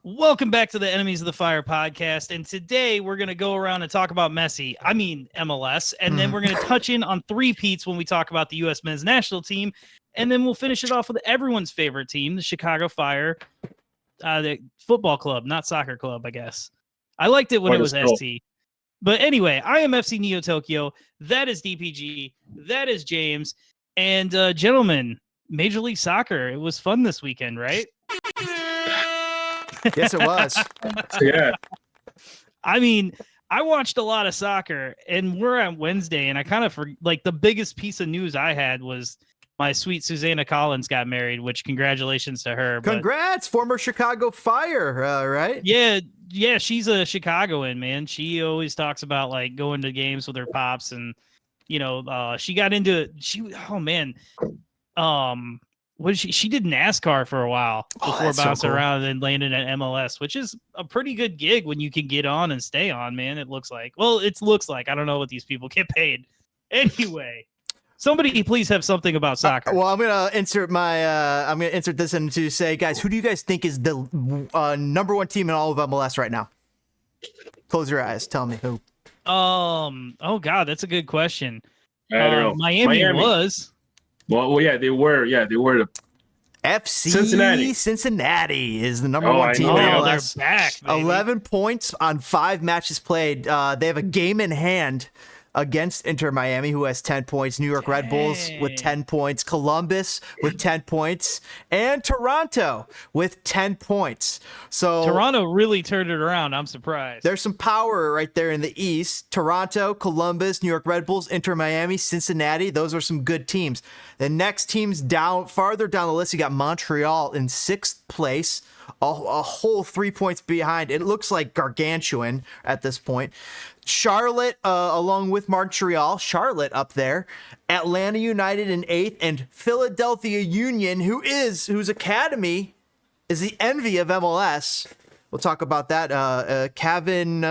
Welcome back to the Enemies of the Fire podcast. And today we're going to go around and talk about MLS. And then we're going to touch in on three-peats when we talk about the U.S. men's national team. And then we'll finish it off with everyone's favorite team, the Chicago Fire, the football club, not soccer club, I guess. I liked it when it was ST. But anyway, I am FC Neo Tokyo. That is DPG. That is James. And gentlemen, Major League Soccer. It was fun this weekend, right? Yes, it was. Yeah. I mean, I watched a lot of soccer, and we're on Wednesday, and I kind of the biggest piece of news I had was my sweet Susanna Collins got married, which congratulations to her. Congrats, former Chicago Fire, right? Yeah, she's a Chicagoan, man. She always talks about like going to games with her pops, and she got into what did she did NASCAR for a while before bouncing around and then landing at MLS, which is a pretty good gig when you can get on and stay on, man. It looks like. I don't know what these people get paid. Anyway, somebody please have something about soccer. Well, I'm gonna insert this in to say, guys, who do you guys think is the number one team in all of MLS right now? Close your eyes. Tell me who. Oh God, that's a good question. I don't know. Miami was. Well, yeah, they were. Yeah, they were. FC Cincinnati is the number one team in MLS. They're back, baby. 11 points on 5 matches played. They have a game in hand against Inter Miami, who has 10 points. New York Red Bulls with 10 points. Columbus with 10 points. And Toronto with 10 points. So Toronto really turned it around. I'm surprised. There's some power right there in the East. Toronto, Columbus, New York Red Bulls, Inter Miami, Cincinnati. Those are some good teams. The next teams farther down the list, you got Montreal in 6th place. A whole 3 points behind. It looks like gargantuan at this point. Charlotte, along with Montreal, Charlotte up there. Atlanta United in 8th, and Philadelphia Union, whose academy is the envy of MLS. We'll talk about that. Kevin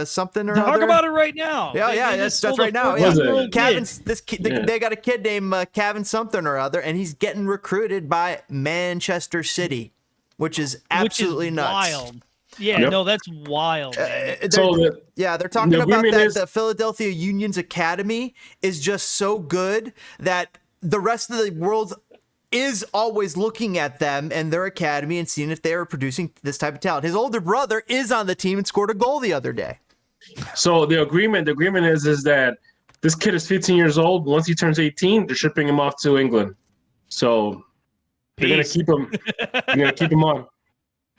something or other. Talk about it right now. Yeah, that's right now. Yeah. They got a kid named Kevin something or other, and he's getting recruited by Manchester City, which is absolutely nuts. Wild. Yeah, no, that's wild. They're talking about that the Philadelphia Union's academy is just so good that the rest of the world is always looking at them and their academy and seeing if they are producing this type of talent. His older brother is on the team and scored a goal the other day. So the agreement is that this kid is 15 years old. Once he turns 18, they're shipping him off to England. So they're going to keep him. They're going to keep him on.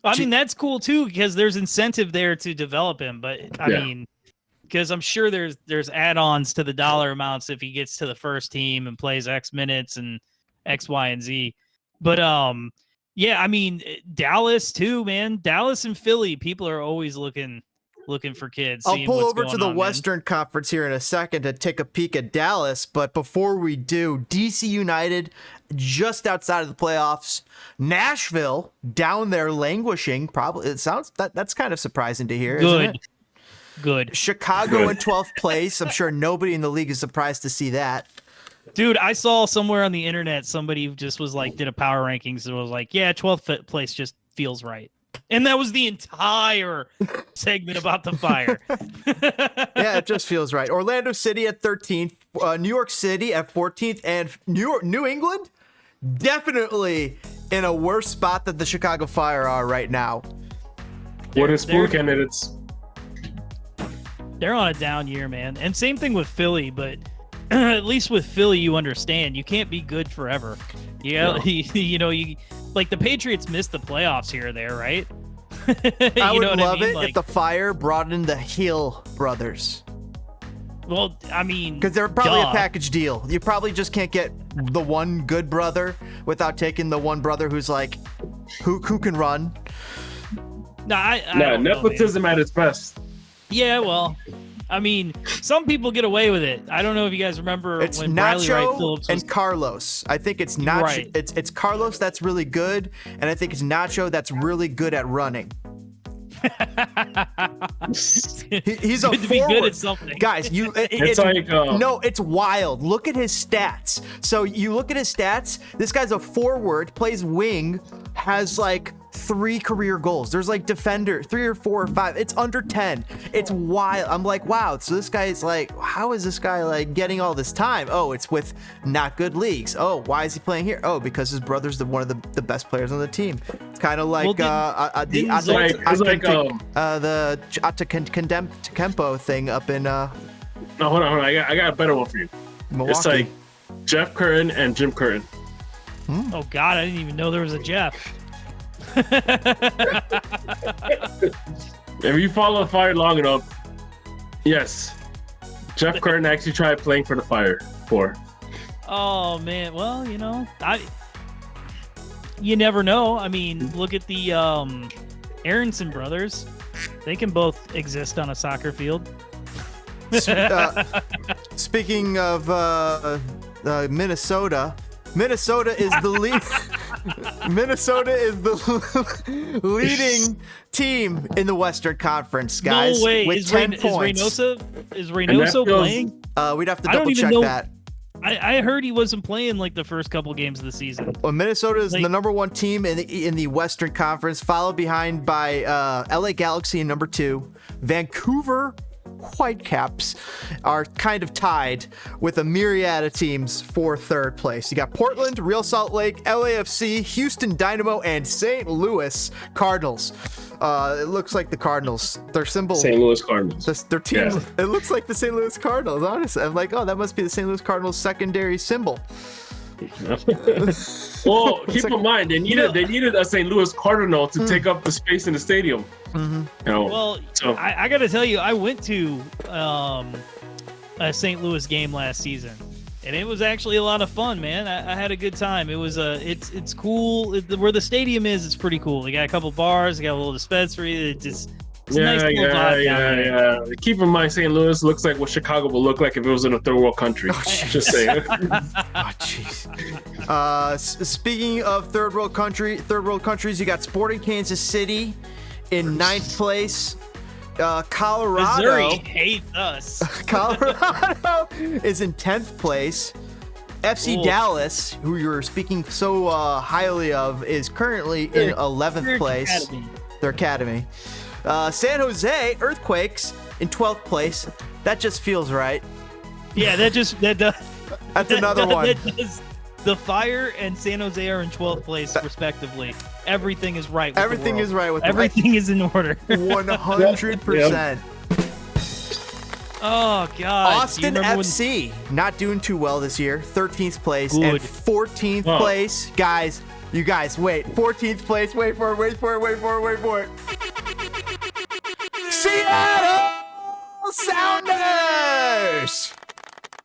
I mean, that's cool too, because there's incentive there to develop him. But I mean, because I'm sure there's add-ons to the dollar amounts if he gets to the first team and plays X minutes and X, Y, and Z. But I mean, Dallas too, man. Dallas and Philly, people are always looking for kids. I'll pull over to the Western Conference here in a second to take a peek at Dallas. But before we do, DC United just outside of the playoffs. Nashville down there languishing. Probably it sounds that's kind of surprising to hear. Isn't it? Good. Chicago in 12th place. I'm sure nobody in the league is surprised to see that. Dude, I saw somewhere on the internet somebody just was like did a power rankings and was like, yeah, 12th place just feels right. And that was the entire segment about the Fire. Yeah, it just feels right. Orlando City at 13th, New York City at 14th, and New England definitely in a worse spot than the Chicago Fire are right now. What is pool candidates? They're on a down year, man. And same thing with Philly, but at least with Philly, you understand you can't be good forever. Yeah, you like the Patriots missed the playoffs here or there, right? I would love it if the Fire brought in the Hill brothers. Well, I mean, because they're probably a package deal. You probably just can't get the one good brother without taking the one brother who's like, who can run. No, nepotism at its best. Yeah, well, I mean, some people get away with it. I don't know if you guys remember it's when Nacho Riley Wright Phillips and Carlos. I think it's Nacho. Right. It's Carlos that's really good, and I think it's Nacho that's really good at running. He's a good to be good at something, guys. It's wild. Look at his stats. So you look at his stats. This guy's a forward, plays wing, has like 3 career goals. There's like defender 3 or 4 or 5. It's under 10. It's wild. I'm like, wow. So this guy is like, how is this guy like getting all this time? Oh, it's with not good leagues. Oh, why is he playing here? Oh, because his brother's one of the best players on the team. It's kind of like the Atakempo thing up in No, hold on. I got a better one for you. Milwaukee. It's like Jeff Curtin and Jim Curtin. Oh God, I didn't even know there was a Jeff. If you follow the Fire long enough, yes, Jeff Curtin actually tried playing for the Fire before. Oh man, well, you never know. I mean, look at the Aronson brothers. They can both exist on a soccer field. Speaking of Minnesota is the lead. Minnesota is the leading team in the Western Conference, guys. No way. With Is 10 points. Reynoso playing? We'd have to I don't double even check know. that. I heard he wasn't playing like the first couple games of the season. Well, Minnesota is Like- the number 1 team in the Western Conference, followed behind by LA Galaxy in number 2. Vancouver Whitecaps are kind of tied with a myriad of teams for 3rd place. You got Portland, Real Salt Lake, LAFC, Houston Dynamo, and St. Louis Cardinals. It looks like the Cardinals. Their symbol. St. Louis Cardinals. Their team. Yeah. It looks like the St. Louis Cardinals. Honestly, I'm like, oh, that must be the St. Louis Cardinals' secondary symbol. Well, keep in mind they needed a St. Louis Cardinal to take up the space in the stadium. Well, so I got to tell you, I went to a St. Louis game last season, and it was actually a lot of fun, man. I had a good time. It was it's cool. Where the stadium is, it's pretty cool. They got a couple bars, they got a little dispensary. It's a nice little vibe down there. Keep in mind, St. Louis looks like what Chicago would look like if it was in a third world country. Just saying. Oh, jeez. Speaking of third world countries, you got Sporting Kansas City in 9th place. Colorado. Missouri hates us. Colorado is in 10th place. FC Dallas, who you're speaking so highly of, is currently in 11th place. Their academy. San Jose Earthquakes in 12th place. That just feels right. Yeah, that does. That's another one. The Fire and San Jose are in 12th place, respectively. Everything is right. Everything is right with everything is in order. 100%. Oh God! Austin FC not doing too well this year. 13th place Good. and 14th place, guys. You guys, wait. 14th place. Wait for it. Seattle Sounders.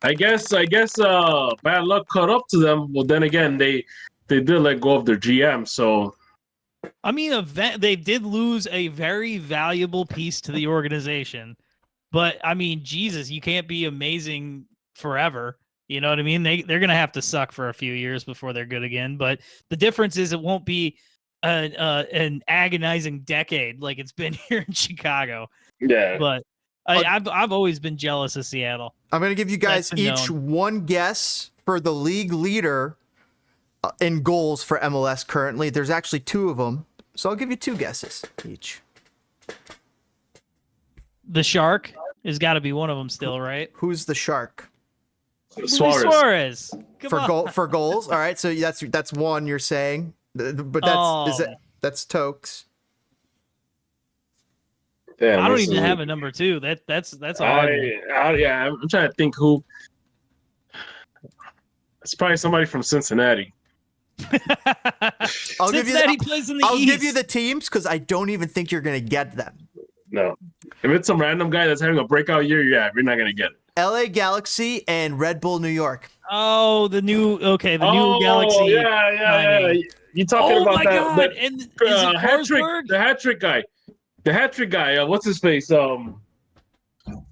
I guess bad luck caught up to them. Well, then again, they did let go of their GM, so I mean, they did lose a very valuable piece to the organization. But I mean, Jesus, you can't be amazing forever. You know what I mean? They're gonna have to suck for a few years before they're good again. But the difference is it won't be an agonizing decade like it's been here in Chicago. yeah. But I've always been jealous of Seattle. I'm going to give you guys each one guess for the league leader in goals for MLS currently. There's actually 2 of them. So I'll give you 2 guesses each. The Shark has got to be one of them still, right? Who's the Shark? Suarez. For goals. All right, so that's one you're saying. But that's Tokes. Damn, I don't even have a number 2. That's hard. I'm trying to think who. It's probably somebody from Cincinnati. I'll plays in the I'll East. give you the teams because I don't even think you're gonna get them. No, if it's some random guy that's having a breakout year, you're not gonna get it. LA Galaxy and Red Bull New York. Oh, the new Galaxy. Yeah. You talking about my that? God. And is it Forsberg? The hat trick guy. The hat trick guy. What's his face? The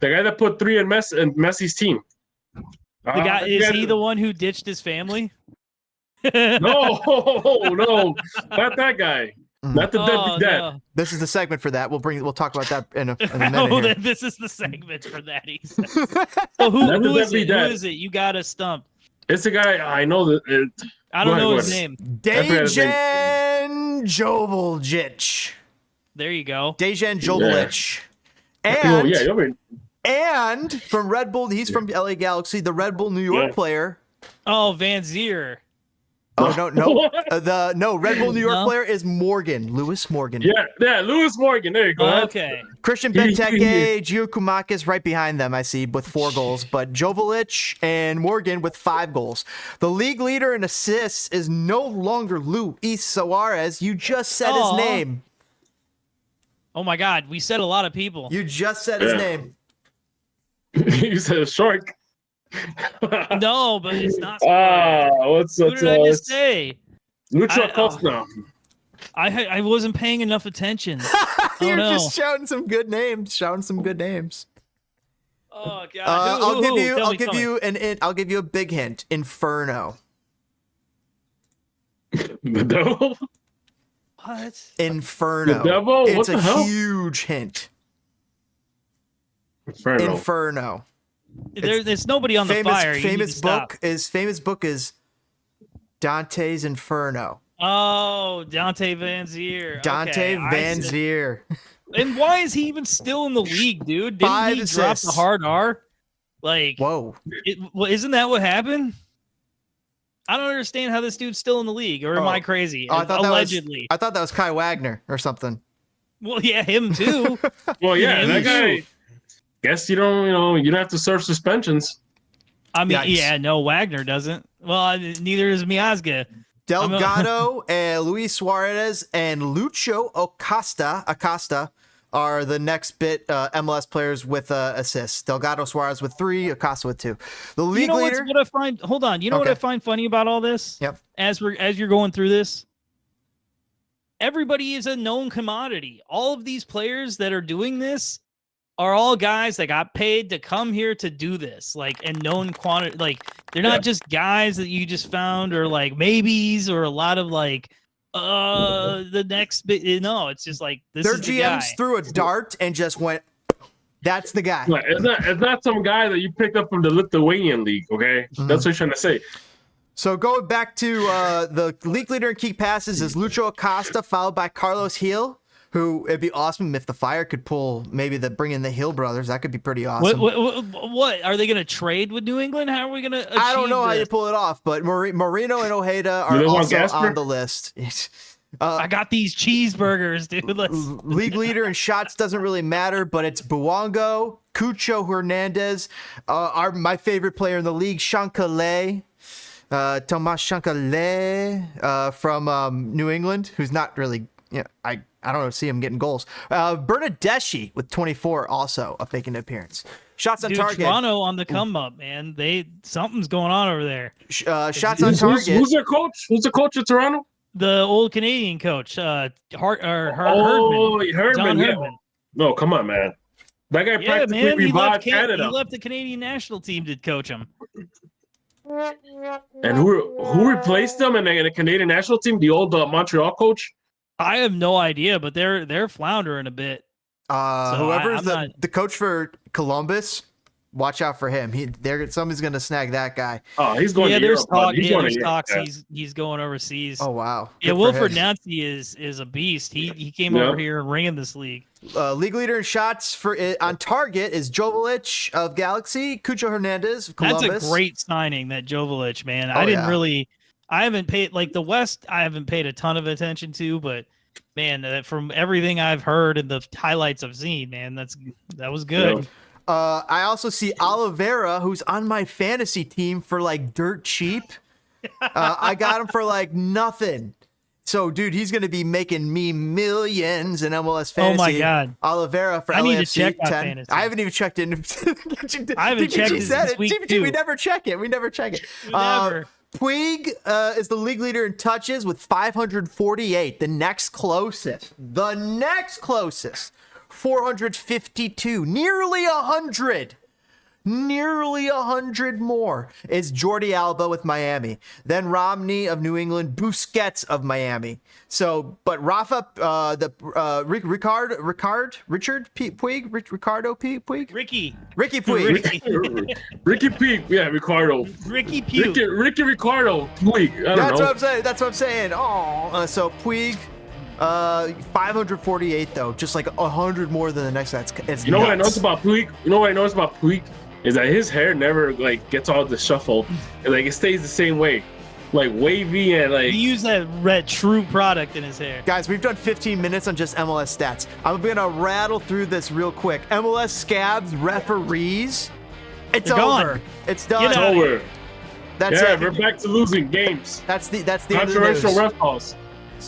guy that put 3 in Messi's team. The guy is he the one who ditched his family? No, not that guy. Not the deadbeat dad. No. This is the segment for that. We'll talk about that in a minute. Here. This is the segment for that. He said. So who is it? You got to stump. It's a guy I know that. I don't know his ahead. name. Dejan Joveljic. There you go. Dejan Joveljic. Oh, yeah, you're right. And from Red Bull, he's from LA Galaxy, the Red Bull New York player. Oh, Van Zier. Oh, no. Red Bull New York player is Lewis Morgan. Yeah, Lewis Morgan. There you go. Okay. Christian Benteke, Gio Kumakis right behind them, I see, with 4 goals. But Joveljic and Morgan with 5 goals. The league leader in assists is no longer Luis Suarez. You just said his name. Oh, my God. We said a lot of people. You just said his name. You said a shark. No, but it's not. Who did I just say? Lucho Costa. I wasn't paying enough attention. You're just shouting some good names. Oh God! I'll give you a big hint. Inferno. The devil. What? Inferno. The devil. It's what the hell? Huge hint. Inferno. There's nobody on the fire. Famous book is Dante's Inferno. Oh, Dante Van Zier. Van Zier. And why is he even still in the league, dude? Didn't he drop the hard R? Like, whoa. Isn't that what happened? I don't understand how this dude's still in the league, or am I crazy? Allegedly. I thought that was Kai Wagner or something. Well, yeah, him too. Well, yeah, that guy. Guess you don't have to serve suspensions. I mean, no, Wagner doesn't. Well, neither is Miazga. Delgado and Luis Suarez and Lucho Acosta are the next bit MLS players with assists. Delgado, Suarez with 3, Acosta with 2. The league leader. What I find? Hold on. You know what I find funny about all this? Yep. As you're going through this, everybody is a known commodity. All of these players that are doing this are all guys that got paid to come here to do this, like, and known quantity. Like, they're not just guys that you just found or like maybes or a lot of like the next bit. No, it's just like this. Their GMs threw a dart and just went, that's the guy. It's not some guy that you picked up from the Lithuanian league. Okay, that's what you're trying to say. So going back to the league leader in key passes is Lucho Acosta, followed by Carlos Gil. Who it'd be awesome if the Fire could bring in the Hill brothers. That could be pretty awesome. What are they going to trade with New England? How are we going to? I don't know how you pull it off, but Marino and Ojeda are also on the list. I got these cheeseburgers, dude. League leader in shots doesn't really matter, but it's Buongo, Cucho Hernandez, my favorite player in the league, Chancalay. Tomas Chancalay from New England, who's not really. I don't see him getting goals. Bernadeschi with 24 also making an appearance. Shots on target. Toronto on the come up, man. Something's going on over there. Shots on target. Who's their coach? Who's the coach of Toronto? The old Canadian coach, Herdman. John Herdman. No, come on, man. That guy practically revived Canada. He left the Canadian national team to coach him. And who replaced them in the Canadian national team? The old Montreal coach. I have no idea, but they're floundering a bit. Whoever's the coach for Columbus, watch out for him. Somebody's gonna snag that guy. Oh, he's going. Yeah, to there's Europe, talks. He's going overseas. Oh wow. Yeah, Wilfred Nancy is a beast. He came over here and ran this league. League leader in shots on target is Joveljic of Galaxy, Cucho Hernandez of Columbus. That's a great signing, that Joveljic, man. I haven't paid the West. I haven't paid a ton of attention to, but man, from everything I've heard and the highlights I've seen, man, that was good. Yeah. I also see Oliveira, who's on my fantasy team for like dirt cheap. I got him for like nothing. So, dude, he's going to be making me millions in MLS fantasy. Oh my God, Oliveira for I LAFC need to check 10. fantasy. I haven't even checked in. I haven't checked this week too. We never check it. Never. Puig is the league leader in touches with 548. The next closest, 452. Nearly 100. nearly 100 more is Jordi Alba with Miami. Then Romney of New England, Busquets of Miami. So, but Rafa, Richard Puig, Ricardo Puig? Ricky Puig. Ricky Puig, yeah, Ricardo. Ricky Puig. Ricky Ricardo Puig. I don't know. That's what I'm saying. Oh, so Puig, 548 though, just like 100 more than the next. It's you know what I noticed about Puig? Is that his hair never like gets all disheveled. Like it stays the same way, like wavy and like. He used that red true product in his hair. Guys, we've done 15 minutes on just MLS stats. I'm gonna rattle through this real quick. MLS scabs, referees. It's They're over. gone. It's done. It's over. That's yeah, it. we're back to losing games. That's the end of the news. Controversial ref calls.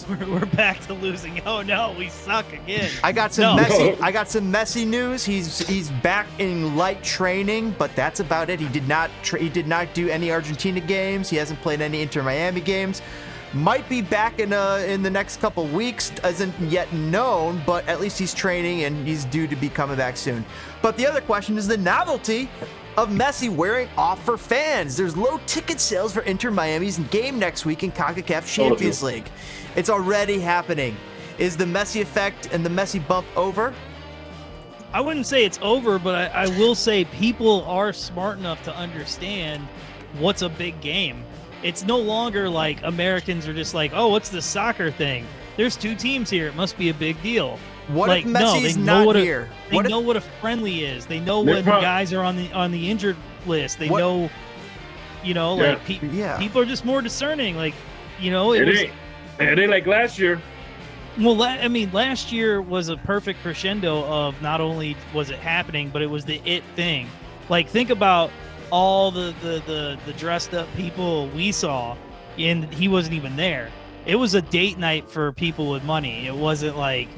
We're back to losing. Oh no, we suck again. I got some messy news. He's back in light training, but that's about it. He did not do any Argentina games. He hasn't played any Inter Miami games. Might be back in the next couple weeks. Isn't yet known, but at least he's training and he's due to be coming back soon. But the other question is the novelty of Messi wearing off for fans. There's low ticket sales for Inter Miami's game next week in CONCACAF Champions League. It's already happening. Is the Messi effect and the Messi bump over? I wouldn't say it's over, but I will say people are smart enough to understand what's a big game. It's no longer like Americans are just like, oh, what's the soccer thing? There's two teams here. It must be a big deal. What if Messi's not here? They know what a friendly is. They know when guys are on the injured list. They know, like people are just more discerning. Like, it ain't like last year. Well, last year was a perfect crescendo of not only was it happening, but it was the it thing. Like, think about all the dressed up people we saw, and he wasn't even there. It was a date night for people with money. It wasn't like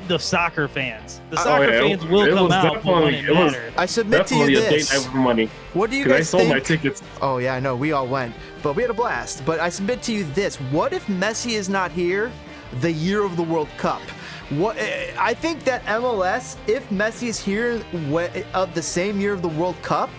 the soccer fans. The soccer fans will come out when it matters. I submit to you this. A date night for money. What do you guys think? I sold my tickets. Oh yeah, I know. We all went, but we had a blast. But I submit to you this: what if Messi is not here the year of the World Cup? What I think that MLS, if Messi is here of the same year of the World Cup,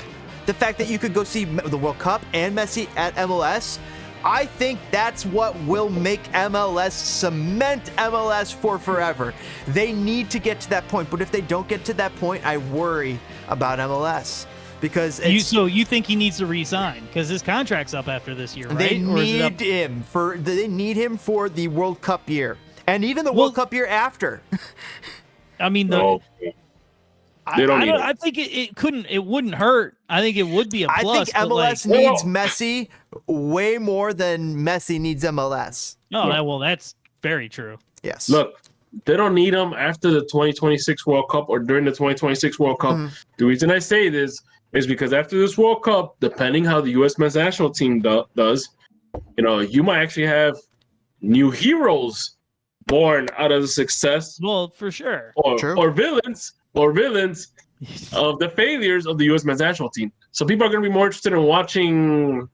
the fact that you could go see the World Cup and Messi at MLS, I think that's what will make MLS cement MLS for forever. They need to get to that point, but if they don't get to that point, I worry about MLS because so you think he needs to resign because his contract's up after this year, right? They need him for the World Cup year and even the World Cup year after. I mean, I think it wouldn't hurt. I think it would be a plus. I think MLS needs Messi way more than Messi needs MLS. Well, that's very true. Yes. Look, they don't need him after the 2026 World Cup or during the 2026 World Cup. Mm-hmm. The reason I say this is because after this World Cup, depending how the U.S. men's national team does, you might actually have new heroes born out of the success. Well, for sure. Or villains of the failures of the U.S. men's national team. So people are going to be more interested in watching,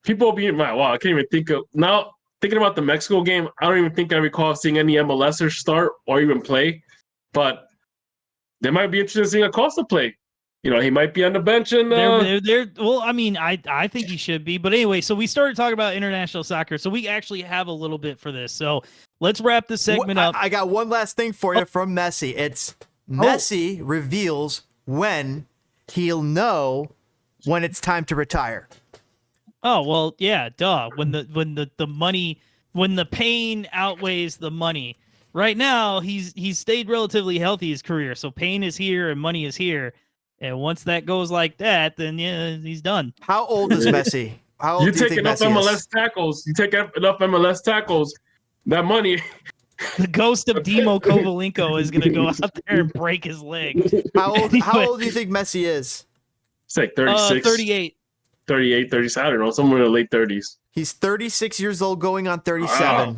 people being, wow, I can't even think of, now thinking about the Mexico game, I don't even think I recall seeing any MLSers start or even play, but they might be interested in seeing Acosta play. He might be on the bench and I think he should be. But anyway, so we started talking about international soccer. So we actually have a little bit for this. So let's wrap this segment up. I got one last thing for you from Messi. It's Messi reveals when he'll know when it's time to retire. Oh, well, yeah, duh. When the money, when the pain outweighs the money. Right now, he's stayed relatively healthy his career. So pain is here and money is here. And once that goes like that, then he's done. How old is Messi? How old do you think enough Messi MLS is? tackles. You take enough MLS tackles. That money. The ghost of Dimo Kovalenko is going to go out there and break his leg. How old do you think Messi is? It's like 36. 38. 38, 37. I don't know, somewhere in the late 30s. He's 36 years old, going on 37. Wow.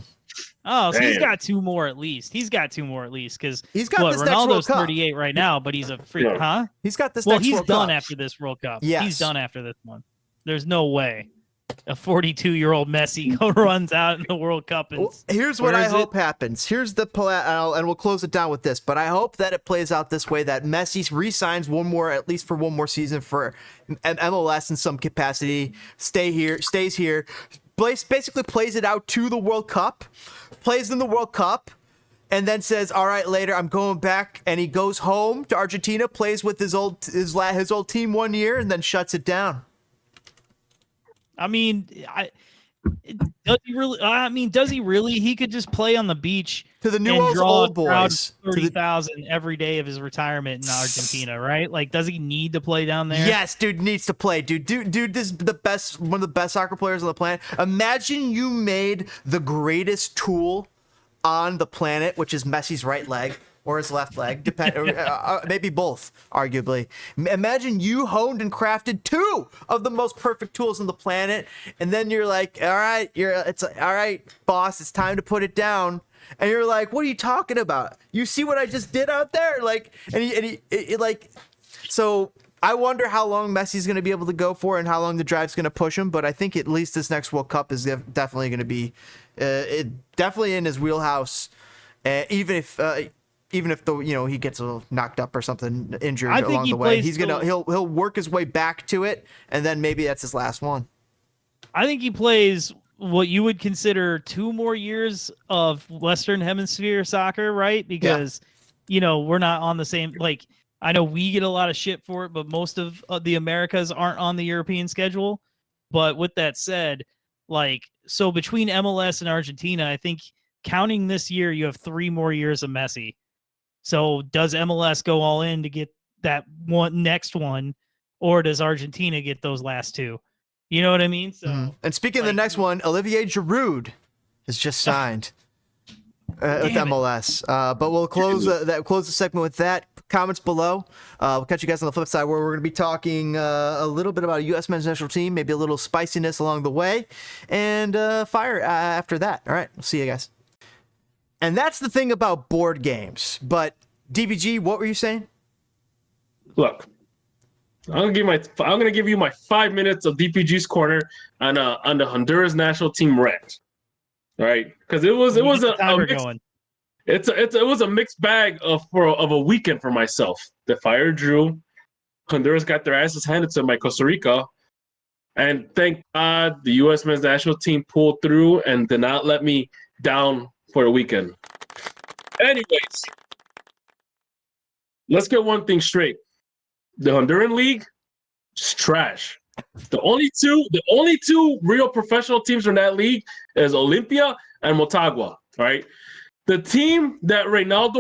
Oh, so he's got two more at least. He's got two more at least because he's got this next World Ronaldo's Cup. 38 right now, but he's a freak, huh? He's got this. Well, next he's World done Cup. after this World Cup. Yes. He's done after this one. There's no way. a 42-year-old Messi runs out in the World Cup. And here's what I hope happens. Here's the and we'll close it down with this. But I hope that it plays out this way: that Messi re-signs at least for one more season for MLS in some capacity. Stays here, basically plays it out to the World Cup, plays in the World Cup, and then says, "All right, later I'm going back," and he goes home to Argentina, plays with his old team 1 year, and then shuts it down. I mean, does he really? Does he really? He could just play on the beach to the Newell's old boys, 30,000 every day of his retirement in Argentina, right? Like, does he need to play down there? Yes, dude needs to play, dude. This is one of the best soccer players on the planet. Imagine you made the greatest tool on the planet, which is Messi's right leg or his left leg, maybe both, arguably. Imagine you honed and crafted two of the most perfect tools on the planet, and then you're like, all right, all right, boss, it's time to put it down. And you're like, what are you talking about? You see what I just did out there? Like, so I wonder how long Messi's going to be able to go for and how long the drive's going to push him. But I think at least this next World Cup is definitely going to be definitely in his wheelhouse, even if he gets a little knocked up or something, injured along the way. He'll work his way back to it, and then maybe that's his last one. I think he plays what you would consider 2 more years of Western Hemisphere soccer, right? Because we're not on the same, like, I know we get a lot of shit for it, but most of the Americas aren't on the European schedule. But with that said, like, so between MLS and Argentina, I think counting this year, you have 3 more years of Messi. So does MLS go all in to get that next one, or does Argentina get those last 2? You know what I mean? So, And speaking of the next one, Olivier Giroud has just signed with MLS. But we'll close the segment with that. Comments below. We'll catch you guys on the flip side, where we're going to be talking a little bit about a U.S. men's national team, maybe a little spiciness along the way, and fire after that. All right, we'll see you guys. And that's the thing about board games. But DBG, what were you saying? Look, I'm gonna give you my 5 minutes of DPG's corner on the Honduras national team rant. All right, because it was a mixed bag of a weekend for myself. The fire drew. Honduras got their asses handed to them by Costa Rica, and thank God the U.S. men's national team pulled through and did not let me down for the weekend. Anyways, let's get one thing straight. The Honduran league is trash. The only two real professional teams in that league is Olimpia and Motagua, right? The team that Reynaldo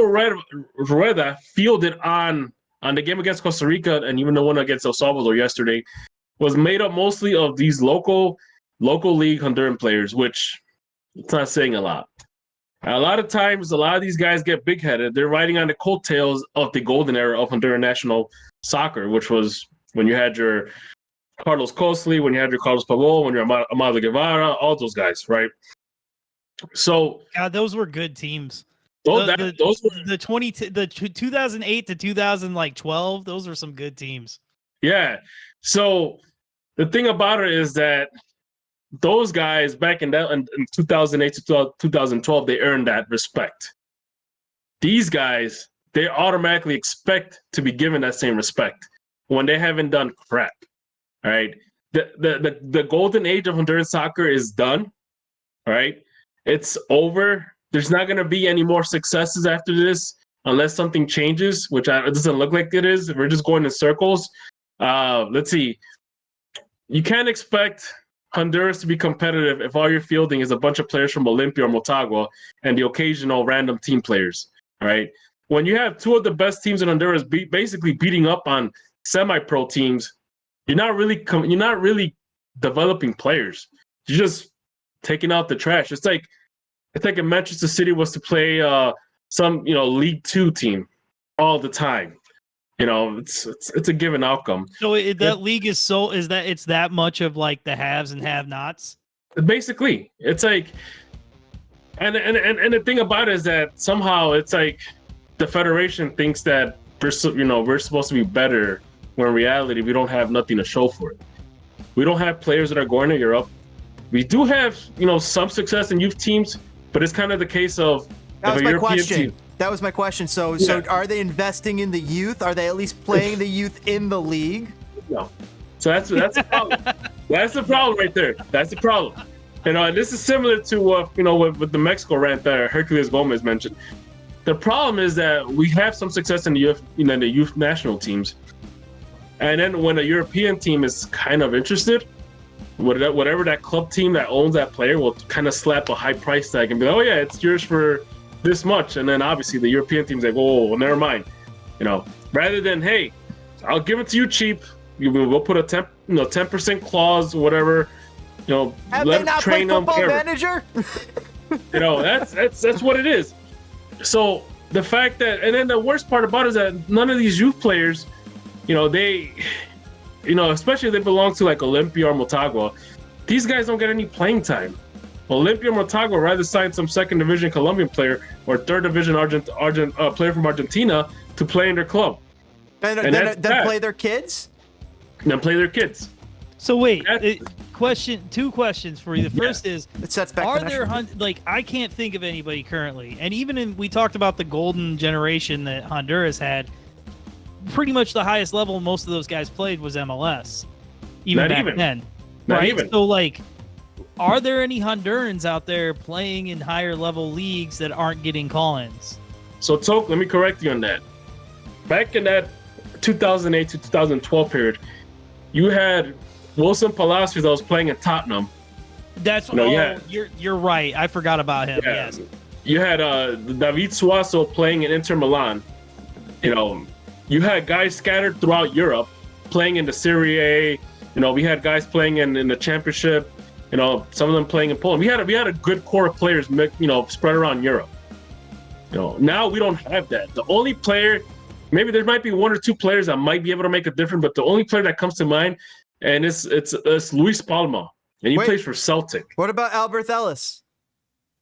Rueda fielded on the game against Costa Rica and even the one against El Salvador yesterday was made up mostly of these local league Honduran players, which it's not saying a lot. A lot of times, a lot of these guys get big-headed. They're riding on the coattails of the golden era of Honduran national soccer, which was when you had your Carlos Cosley, when you had your Carlos Pavón, when you're Amado Guevara, all those guys, right? So, God, those were good teams. Those were the 2008 to 2012. Those were some good teams. Yeah. So the thing about it is that those guys back in 2008 to 2012, they earned that respect. These guys, they automatically expect to be given that same respect when they haven't done crap. All right. The golden age of Honduran soccer is done. All right. It's over. There's not going to be any more successes after this unless something changes, which it doesn't look like it is. We're just going in circles. Let's see. You can't expect Honduras to be competitive if all you're fielding is a bunch of players from Olimpia or Motagua and the occasional random team players. All right. When you have 2 of the best teams in Honduras basically beating up on semi-pro teams, you're not really developing players. You're just taking out the trash. It's like if Manchester City was to play some League 2 team all the time. It's a given outcome. So that league is it's that much of like the haves and have-nots. Basically, it's like, and the thing about it is that somehow it's like the federation thinks that we're supposed to be better when in reality we don't have nothing to show for it. We don't have players that are going to Europe. We do have, some success in youth teams, but it's kind of the case of that was a my European question. team. That was my question. So are they investing in the youth? Are they at least playing the youth in the league? No. So that's the problem. That's the problem right there. That's the problem. And this is similar to with the Mexico rant that Hercules Gomez mentioned. The problem is that we have some success in the youth national teams, and then when a European team is kind of interested, whatever that club team that owns that player will kind of slap a high price tag and be like, oh yeah, it's yours for this much, and then obviously the European team's like, oh, well, never mind, rather than, hey, I'll give it to you cheap. We'll put a 10% clause, whatever. Have let they not train played them. Football Manager? That's what it is. So the fact that, and then the worst part about it is that none of these youth players, they, especially if they belong to like Olimpia or Motagua, these guys don't get any playing time. Olimpia or Motagua rather sign some second division Colombian player or third division player from Argentina to play in their club. And then play their kids? Then play their kids. So wait, two questions for you. The first is, it sets back are there I can't think of anybody currently, and even we talked about the golden generation that Honduras had. Pretty much the highest level most of those guys played was MLS, even back then, right? So are there any Hondurans out there playing in higher level leagues that aren't getting call-ins? So Toke, let me correct you on that. Back in that 2008 to 2012 period, you had Wilson Palacios that was playing in Tottenham. That's you're right. I forgot about him. Yeah. Yes. You had David Suazo playing in Inter Milan. You had guys scattered throughout Europe playing in the Serie A. We had guys playing in the Championship. Some of them playing in Poland. We had a good core of players, spread around Europe. Now we don't have that. The only player, maybe there might be one or two players that might be able to make a difference, but the only player that comes to mind, and it's Luis Palma, and he plays for Celtic. What about Albert Ellis?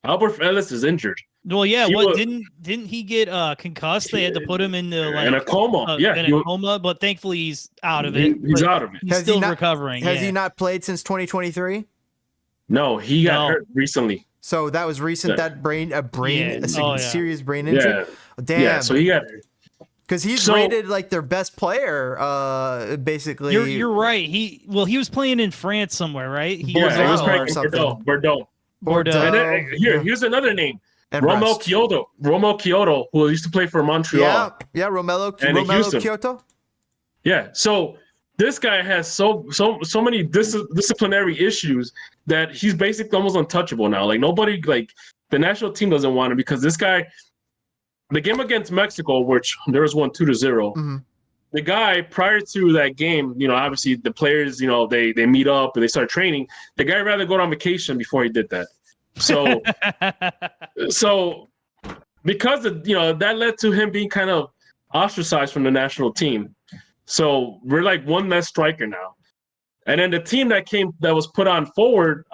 Albert Ellis is injured. Well, yeah. Didn't he get concussed? They had to put him in a coma. In a coma, but thankfully he's out of it. He's out of it. He's still recovering. Has he not played since 2023? No, he got hurt recently. So that was recent. Yeah. That serious brain injury. Yeah. Damn. Yeah. So he got. Because he's rated like their best player, basically. You're right. He was playing in France somewhere, right? He was playing in Bordeaux. And here's another name. Romel Kyoto, who used to play for Montreal. Yeah, Romelo Kyoto. Yeah, so this guy has so many disciplinary issues that he's basically almost untouchable now. Nobody, the national team doesn't want him because this guy, the game against Mexico, which there was 1-2-0. Mm-hmm. The guy prior to that game, obviously the players, they meet up and they start training. The guy rather go on vacation before he did that. So, because of, that led to him being kind of ostracized from the national team. So we're like one less striker now. And then the team that was put on forward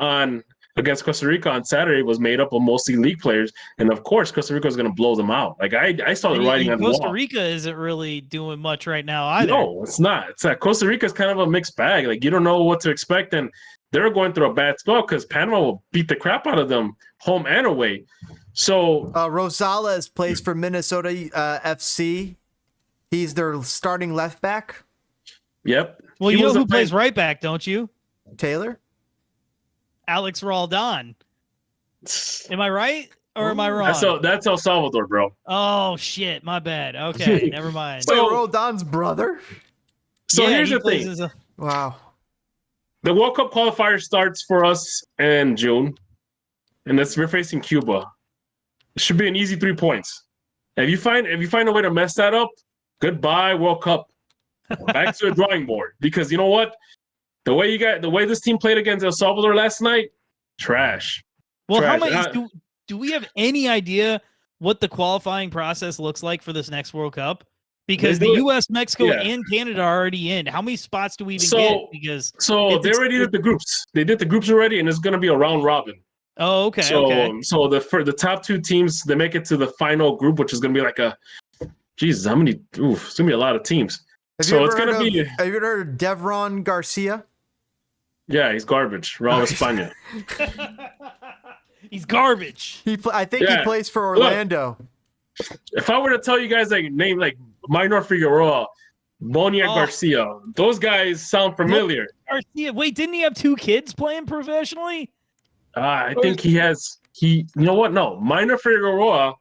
against Costa Rica on Saturday was made up of mostly league players, and of course Costa Rica is going to blow them out. I saw the writing on the wall. Costa Rica isn't really doing much right now either. No, it's not. It's that Costa Rica is kind of a mixed bag. You don't know what to expect, and they're going through a bad spell because Panama will beat the crap out of them home and away. So Rosales plays for Minnesota FC. He's their starting left back. Yep. Well, you know who plays right back, don't you? Taylor? Alex Roldan. Am I right or am I wrong? That's El Salvador, bro. Oh shit, my bad. Okay, never mind. So Roldan's brother. So here's the thing. Wow. The World Cup qualifier starts for us in June, and we're facing Cuba. It should be an easy 3 points. If you find a way to mess that up, goodbye World Cup. Back to the drawing board. Because you know what? The way this team played against El Salvador last night, trash. Well, trash. Do we have any idea what the qualifying process looks like for this next World Cup? Because the U.S., Mexico, and Canada are already in. How many spots do we even get? Because they already did the groups. They did the groups already, and it's going to be a round robin. Oh, okay. So the top two teams, they make it to the final group, which is going to be it's going to be a lot of teams. Have you ever heard of Devron Garcia? Yeah, he's garbage. Raul España. He's garbage. I think he plays for Orlando. Look, if I were to tell you guys like name like Minor Figueroa, Boniek Garcia, those guys sound familiar. Garcia. Wait, didn't he have 2 kids playing professionally? I think he has. You know what? No, Minor Figueroa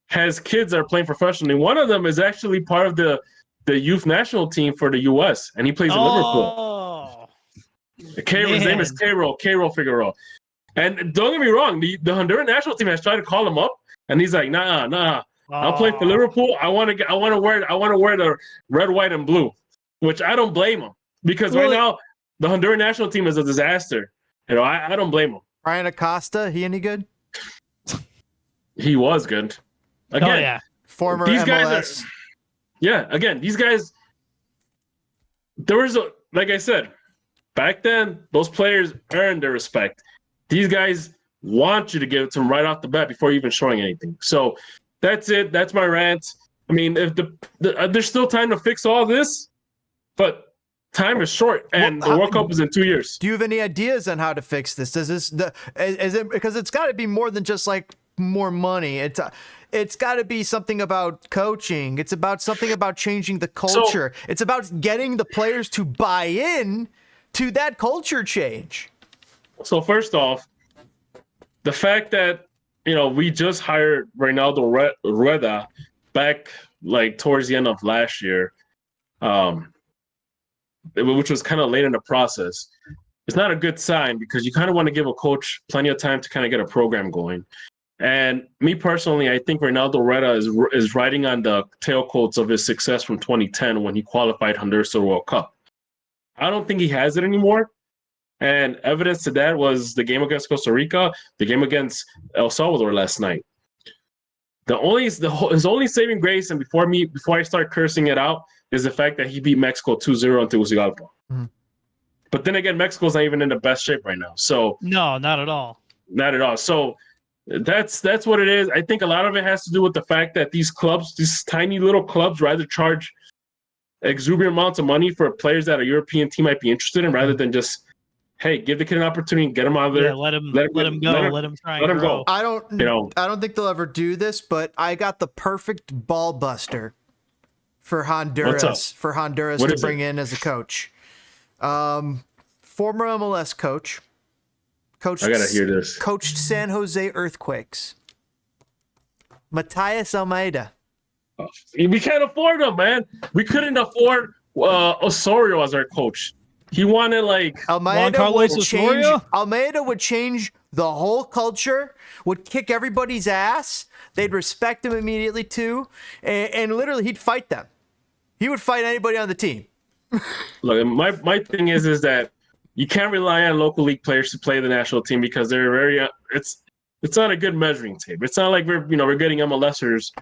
has kids that are playing professionally. One of them is actually part of the youth national team for the U.S. and he plays in Liverpool. His name is Cairo Figueroa. And don't get me wrong, the Honduran national team has tried to call him up, and he's like, nah. I'll play for Liverpool. I want to wear the red, white, and blue, which I don't blame him because right now the Honduran national team is a disaster. You know, I don't blame him. Brian Acosta, he any good? He was good. Again, former these MLS. These guys. There was like I said, back then those players earned their respect. These guys want you to give it to them right off the bat before even showing anything. So that's it. That's my rant. I mean, if there's still time to fix all this, but time is short, and the World Cup is in 2 years. Do you have any ideas on how to fix this? Is it because it's got to be more than just like more money? It's got to be something about coaching. It's about something about changing the culture. It's about getting the players to buy in to that culture change. So first off, the fact that we just hired Reynaldo Rueda back like towards the end of last year, which was kind of late in the process, it's not a good sign because you kind of want to give a coach plenty of time to kind of get a program going. And me personally, I think Reynaldo Rueda is riding on the tailcoats of his success from 2010 when he qualified Honduras to the World Cup. I don't think he has it anymore. And evidence to that was the game against Costa Rica, the game against El Salvador last night. His only saving grace, and before I start cursing it out, is the fact that he beat Mexico 2-0 in Tegucigalpa. Mm-hmm. But then again, Mexico's not even in the best shape right now. So no, not at all. Not at all. So that's what it is. I think a lot of it has to do with the fact that these clubs, these tiny little clubs, rather charge exuberant amounts of money for players that a European team might be interested in, rather than just, hey, give the kid an opportunity, get him out of there. Yeah, let him go. Let him try. Let him go. I don't think they'll ever do this, but I got the perfect ball buster for Honduras. For Honduras to bring in as a coach. Former MLS coach. I gotta hear this. Coached San Jose Earthquakes. Matias Almeida. We can't afford him, man. We couldn't afford Osorio as our coach. He wanted like Almeida would change the whole culture, would kick everybody's ass. They'd respect him immediately too, and literally he'd fight them. He would fight anybody on the team. Look, my thing is that you can't rely on local league players to play the national team because they're very it's not a good measuring tape. It's not like we're getting MLSers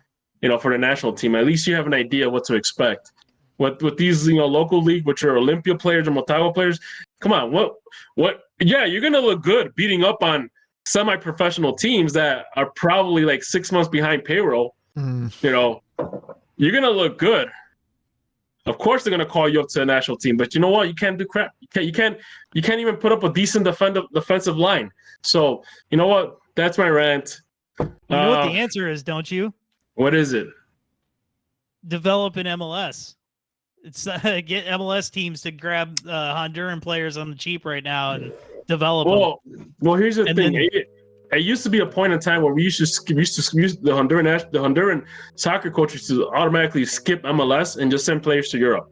for the national team. At least you have an idea what to expect. With these local league, which are Olympia players or Motagua players, come on, what? Yeah, you're gonna look good beating up on semi-professional teams that are probably like 6 months behind payroll. You're gonna look good. Of course, they're gonna call you up to the national team, but you know what? You can't do crap. You can't even put up a decent defensive line. So you know what? That's my rant. You know what the answer is, don't you? What is it? Develop an MLS. It's get MLS teams to grab Honduran players on the cheap right now and develop them. Well, here's the thing. It used to be a point in time where we used to use the Honduran soccer coaches to automatically skip MLS and just send players to Europe.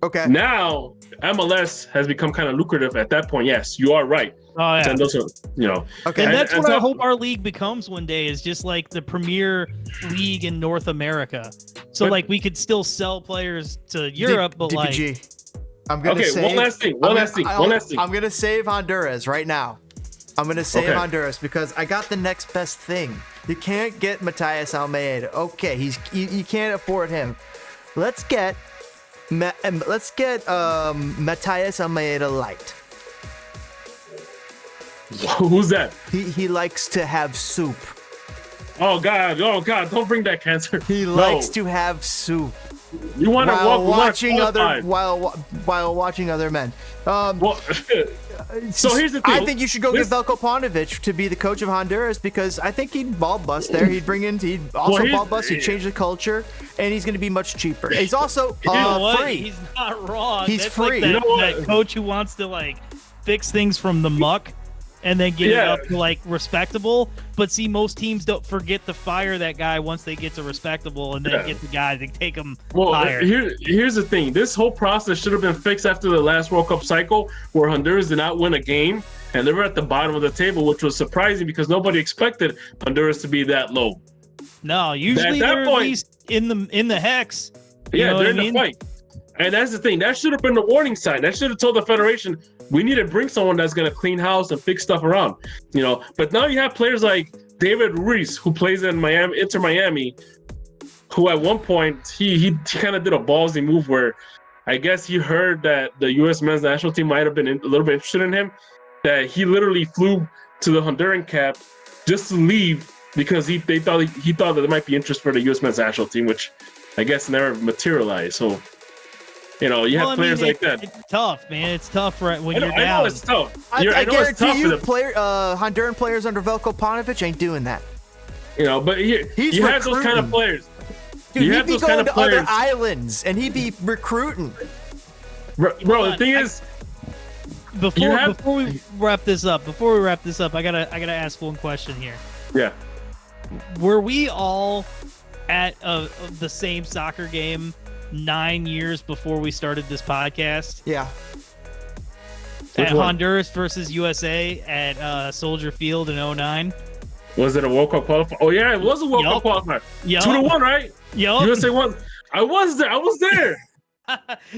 Okay. Now MLS has become kind of lucrative at that point. Yes, you are right. Oh yeah. Send those, Okay. And that's what I hope our league becomes one day, is just like the premier league in North America. So we could still sell players to Europe, but DPG. I'm gonna save, one last thing. I'm gonna save Honduras right now. I'm gonna save Honduras because I got the next best thing. You can't get Matias Almeida. Okay, you can't afford him. Let's get Matias Almeida light. Who's that? He likes to have soup. Oh God! Don't bring that cancer. He likes to have soup. You want to while walk watching while watching other men. Well, so here's the thing. I think you should go get Veljko Paunovic to be the coach of Honduras because I think he'd ball bust there. He'd ball bust. He'd change the culture, and he's going to be much cheaper. He's also free. He's not wrong. He's That's free. Like that coach who wants to like fix things from the muck and then get it up to like respectable. But see, most teams don't forget to fire that guy once they get to respectable and then get the guy to take them higher. Here's the thing. This whole process should have been fixed after the last World Cup cycle where Honduras did not win a game and they were at the bottom of the table, which was surprising because nobody expected Honduras to be that low. No, usually they're at least in the hex. They're in the fight. And that's the thing. That should have been the warning sign. That should have told the Federation, we need to bring someone that's going to clean house and fix stuff around. But now you have players like David Ruiz, who plays in Inter Miami, who at one point, he kind of did a ballsy move where I guess he heard that the U.S. men's national team might have been a little bit interested in him, that he literally flew to the Honduran camp just to leave because he thought that there might be interest for the U.S. men's national team, which I guess never materialized. So, you have players like that. It's tough, man. It's tough when you're down. I know it's tough. I guarantee you, Honduran players under Veljko Paunovic ain't doing that. But you have those kind of players. Dude, he'd be going to other islands, and he'd be recruiting. Bro, the thing is, before we wrap this up, I gotta ask one question here. Yeah. Were we all at the same soccer game 9 years before we started this podcast? Yeah. At Honduras versus USA at Soldier Field in 2009. Was it a World Cup qualifier? Oh yeah, it was a World Cup qualifier. 2-1, right? Yup. USA won. I was there.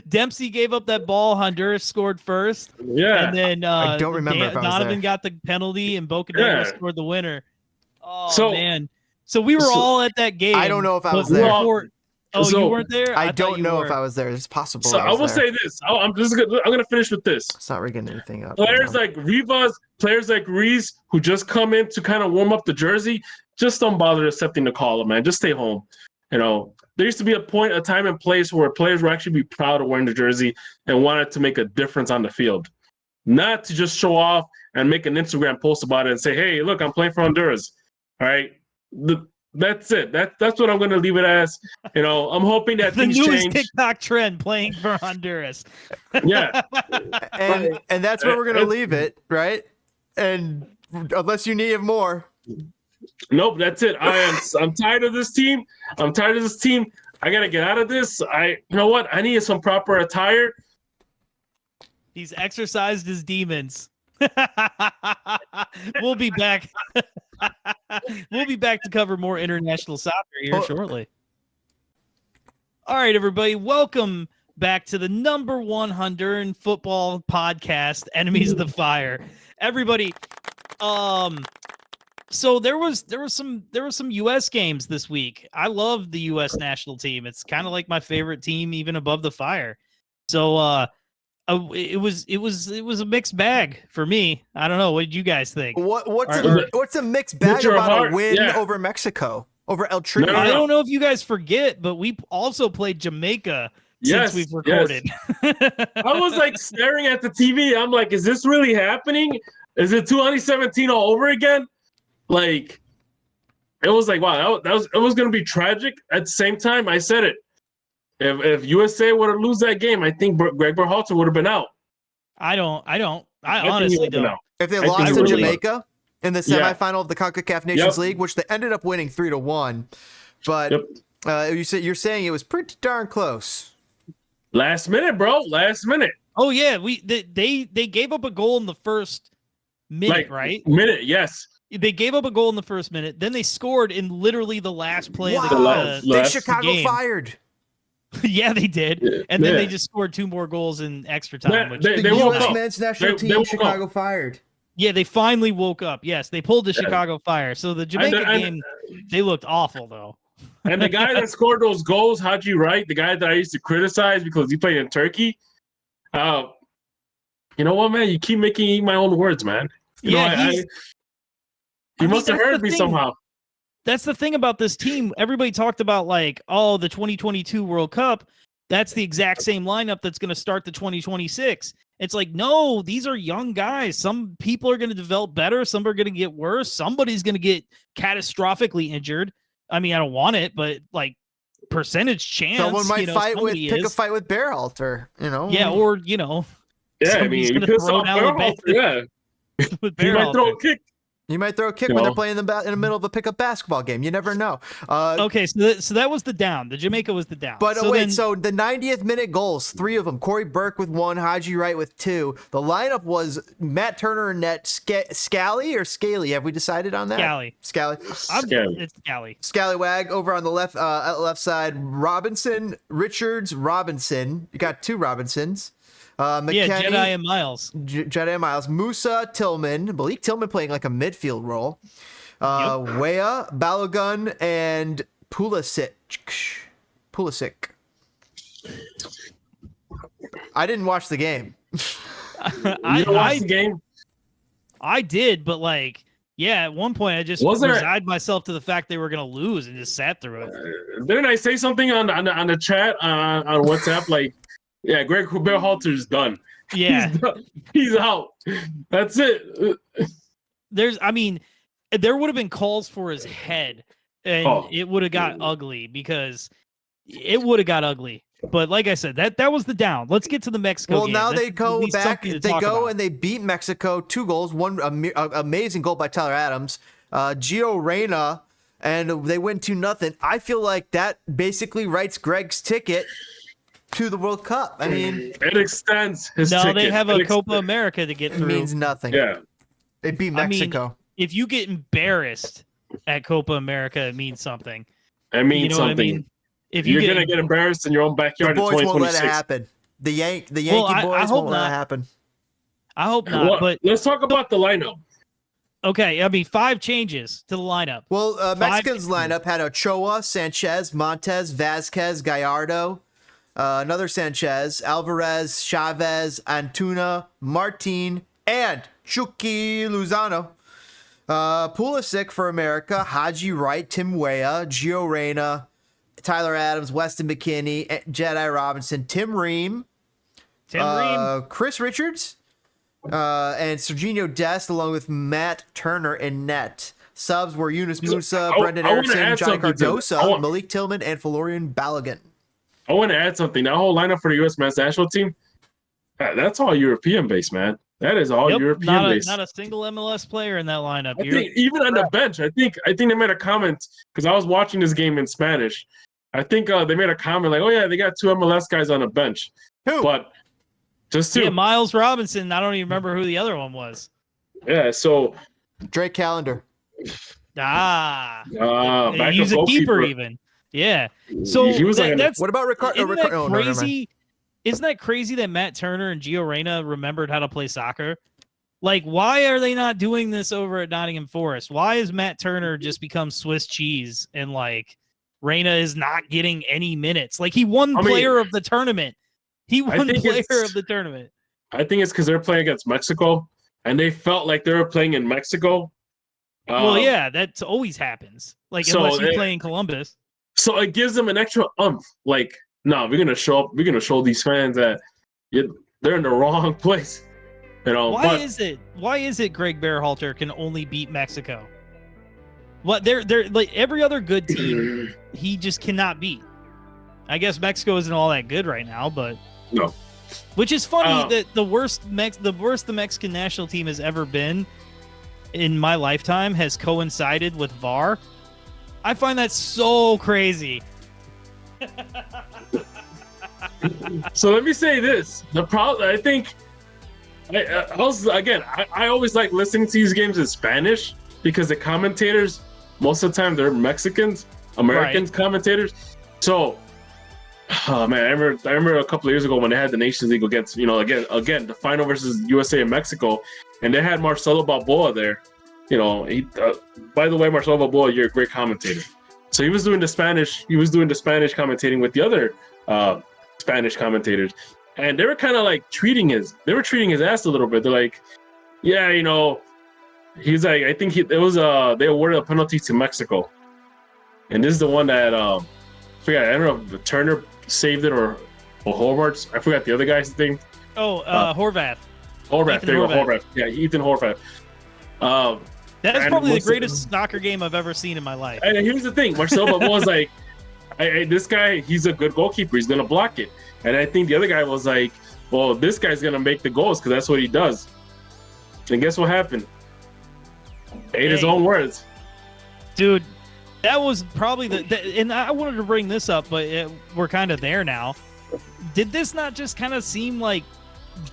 Dempsey gave up that ball. Honduras scored first. Yeah. And then I don't remember if I was Donovan there. got the penalty and Boca Negra scored the winner. Oh, man. So we were all at that game. I don't know if I was there. You weren't there? I don't know if I was there. It's possible. So I will say this. I'm going to finish with this. It's not rigging anything up. Players like Rivas, players like Reese, who just come in to kind of warm up the jersey, just don't bother accepting the call, man. Just stay home. There used to be a time and place where players would actually be proud of wearing the jersey and wanted to make a difference on the field. Not to just show off and make an Instagram post about it and say, hey, look, I'm playing for Honduras. All right. That's it. That's what I'm going to leave it as. I'm hoping that things change. The newest TikTok trend, playing for Honduras. Yeah. and that's where we're going to leave it, right? And unless you need more. Nope, that's it. I'm tired of this team. I got to get out of this. You know what? I need some proper attire. He's exercised his demons. We'll be back. We'll be back to cover more international soccer here shortly. All right, everybody. Welcome back to the number one Honduran football podcast, Enemies of the Fire. Everybody, so there was some US games this week. I love the US national team. It's kind of like my favorite team, even above the Fire. So it was a mixed bag for me. I don't know. What did you guys think? What's a mixed bag about a win over Mexico, over El Tri? I don't know if you guys forget, but we also played Jamaica since we've recorded. Yes. I was like staring at the TV. I'm like, is this really happening? Is it 2017 all over again? Like, it was like, wow, it was going to be tragic. At the same time, I said it. If USA were to lose that game, I think Greg Berhalter would have been out. I honestly don't. If they lost to Jamaica in the semifinal of the CONCACAF Nations League, which they ended up winning 3-1, but you're saying it was pretty darn close. Last minute, bro. Last minute. Oh yeah, they gave up a goal in the first minute, right? Minute, yes. They gave up a goal in the first minute. Then they scored in literally the last play of the Chicago game. Fired. Yeah, they did. And then they just scored 2 more goals in extra time. The U.S. men's national team, Chicago Fired. Yeah, they finally woke up. Yes, they pulled the Chicago Fire. So the Jamaica game, they looked awful, though. And the guy that scored those goals, Haji Wright, the guy that I used to criticize because he played in Turkey, you know what, man? You keep making me eat my own words, man. He must have heard me somehow. that's the thing about this team. Everybody talked about like, oh, the 2022 World Cup. That's the exact same lineup that's going to start the 2026. It's like, no, these are young guys. Some people are going to develop better. Some are going to get worse. Somebody's going to get catastrophically injured. I mean, I don't want it, but like percentage chance. Someone might pick a fight with Berhalter, Yeah, or, Yeah, I mean, you piss off Berhalter, yeah. He might throw a kick. You might throw a kick when they're playing in the middle of a pickup basketball game. You never know. Okay, so that was the down. The Jamaica was the down. But so the 90th minute goals, 3 of them. Corey Burke with 1, Haji Wright with 2. The lineup was Matt Turner and net, Scally or Scaly. Have we decided on that? Scally. It's Scally. Scallywag over on the left side. Robinson, Richards, Robinson. You got 2 Robinsons. McKennie, Jedi and Miles. Jedi and Miles. Musa, Tillman. Malik Tillman playing like a midfield role. Weah, Balogun, and Pulisic. I didn't watch the game. You didn't watch the game? I did, but like, yeah, at one point I just resigned myself to the fact they were going to lose and just sat through it. Didn't I say something on the chat on WhatsApp? Like, yeah, Greg Berhalter's done. Yeah. He's out. That's it. There would have been calls for his head, and it would have got ugly because it would have got ugly. But like I said, that was the down. Let's get to the Mexico game. Now they go back. They go and they beat Mexico 2 goals. One amazing goal by Tyler Adams. Gio Reyna, and they win 2-0. I feel like that basically writes Greg's ticket to the World Cup. I mean, it extends his ticket. They have a Copa America to get through. It means nothing. Yeah. They beat Mexico. I mean, if you get embarrassed at Copa America, it means something. It means something. What I mean? If you're going to get embarrassed in your own backyard, the boys in 2026. won't let it happen. The Yankee boys won't let it happen. I hope not. But let's talk about the lineup. Okay, I mean, 5 changes to the lineup. Well, Mexican's lineup had Ochoa, Sanchez, Montez, Vasquez, Gallardo, another Sanchez, Alvarez, Chavez, Antuna, Martin, and Chucky Lozano. Pulisic for America, Haji Wright, Tim Weah, Gio Reyna, Tyler Adams, Weston McKennie, Jedi Robinson, Tim Ream, Chris Richards, and Serginho Dest, along with Matt Turner in net. Subs were Yunus Musa, Brendan Erickson, Johnny Cardoso, Malik Tillman, and Florian Balogun. I want to add something. That whole lineup for the U.S. men's national team, that's all European based, man. That is all European based. Not a single MLS player in that lineup. I think even on the bench, I think they made a comment because I was watching this game in Spanish. I think they made a comment like, "Oh yeah, they got 2 MLS guys on the bench." Who? But just 2. Yeah, Miles Robinson. I don't even remember who the other one was. Yeah, so Drake Callender. He's a keeper even. Yeah. So he was that's what about Ricardo? Isn't that crazy? Isn't that crazy that Matt Turner and Gio Reyna remembered how to play soccer? Like, why are they not doing this over at Nottingham Forest? Why has Matt Turner just become Swiss cheese and like Reyna is not getting any minutes? Like, he won player of the tournament. He won player of the tournament. I think it's because they're playing against Mexico and they felt like they were playing in Mexico. Well, yeah, that always happens. Like, unless you play in Columbus. So it gives them an extra umph. Like, no, we're gonna show up. We're gonna show these fans that they're in the wrong place. Why is it Greg Berhalter can only beat Mexico? What they're like every other good team, he just cannot beat. I guess Mexico isn't all that good right now, but no. Which is funny that the worst the Mexican national team has ever been in my lifetime has coincided with VAR. I find that so crazy. So let me say this: the problem, I think, I always like listening to these games in Spanish because the commentators, most of the time, they're American commentators. So, man, I remember a couple of years ago when they had the Nations League against, again, the final versus USA and Mexico, and they had Marcelo Balboa there. By the way, Marcelo Balboa, you're a great commentator. So he was doing the Spanish commentating with the other Spanish commentators, and they were kind of like treating his ass a little bit. They're like, yeah, he's like, I think they awarded a penalty to Mexico, and this is the one that I forgot. I don't know if Turner saved it or Horvath. I forgot the other guy's name. Oh, Horvath. Horvath. Ethan There you go, Horvath. Horvath. Yeah, Ethan Horvath. That is and probably the what's greatest soccer game I've ever seen in my life. And here's the thing, Marcelo was like, this guy, he's a good goalkeeper. He's gonna block it. And I think the other guy was like, well, this guy's gonna make the goals because that's what he does. And guess what happened? Ate his own words. Dude, that was probably and I wanted to bring this up, but we're kind of there now. Did this not just kind of seem like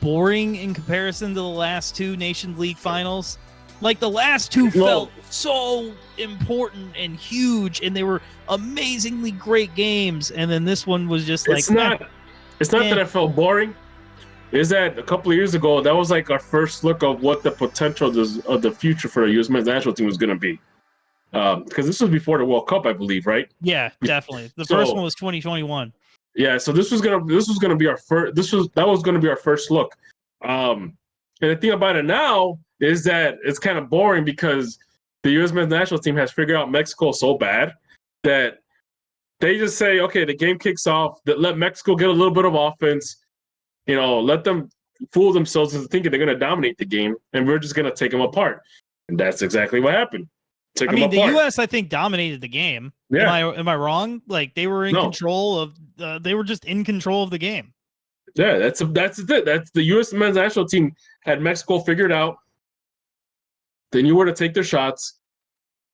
boring in comparison to the last two Nations League finals? Like the last two felt so important and huge, and they were amazingly great games. And then this one was just like, it's not that I felt boring. Is that a couple of years ago, that was like our first look of what the potential of the future for the U.S. men's national team was going to be. Because this was before the World Cup, I believe, right? Yeah, definitely. The first one was 2021. Yeah, so this was gonna be our first. That was gonna be our first look. And the thing about it now is that it's kind of boring because the U.S. men's national team has figured out Mexico so bad that they just say, okay, the game kicks off. Let Mexico get a little bit of offense. Let them fool themselves into thinking they're going to dominate the game, and we're just going to take them apart. And that's exactly what happened. I mean, the U.S. I think dominated the game. Yeah. Am I wrong? Like they were in control of. They were just in control of the game. Yeah, that's it. That's the U.S. men's national team had Mexico figured out. They knew where to take their shots.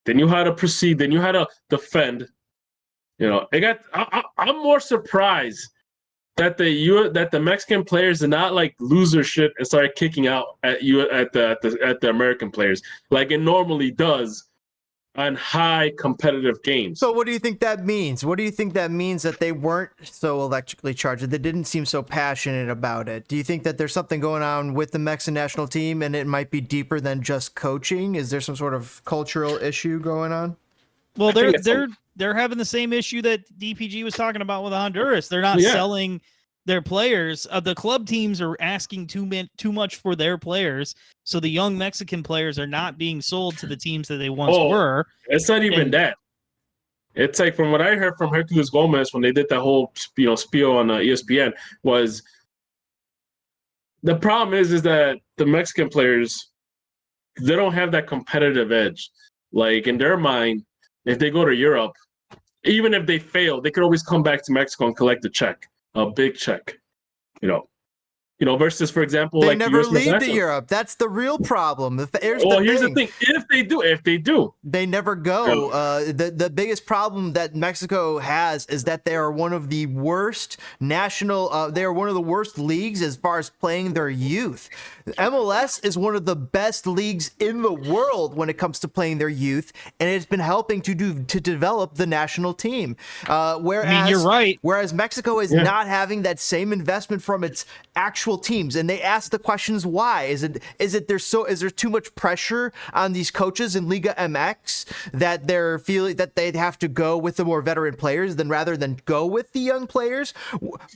They knew how to proceed. They knew how to defend. I'm more surprised that the Mexican players did not like lose their shit and started kicking out at the American players like it normally does on high competitive games. So what do you think that means? What do you think that means that they weren't so electrically charged? They didn't seem so passionate about it. Do you think that there's something going on with the Mexican national team and it might be deeper than just coaching? Is there some sort of cultural issue going on? Well, they're having the same issue that DPG was talking about with Honduras. They're not selling their players. The club teams are asking too much for their players, so the young Mexican players are not being sold to the teams that they once were. It's not even that. It's like from what I heard from Herculez Gomez when they did that whole spiel on ESPN was the problem is that the Mexican players, they don't have that competitive edge. Like in their mind, if they go to Europe, even if they fail, they could always come back to Mexico and collect a check, a big check, versus, for example, they never leave to Europe. That's the real problem. Here's the thing. If they do, they never go. The biggest problem that Mexico has is that they are one of the worst they are one of the worst leagues as far as playing their youth. MLS is one of the best leagues in the world when it comes to playing their youth, and it's been helping to develop the national team. Whereas you're right. Whereas Mexico is not having that same investment from its actual teams, and they ask the questions why. Is there too much pressure on these coaches in Liga MX that they're feeling that they'd have to go with the more veteran players rather than go with the young players?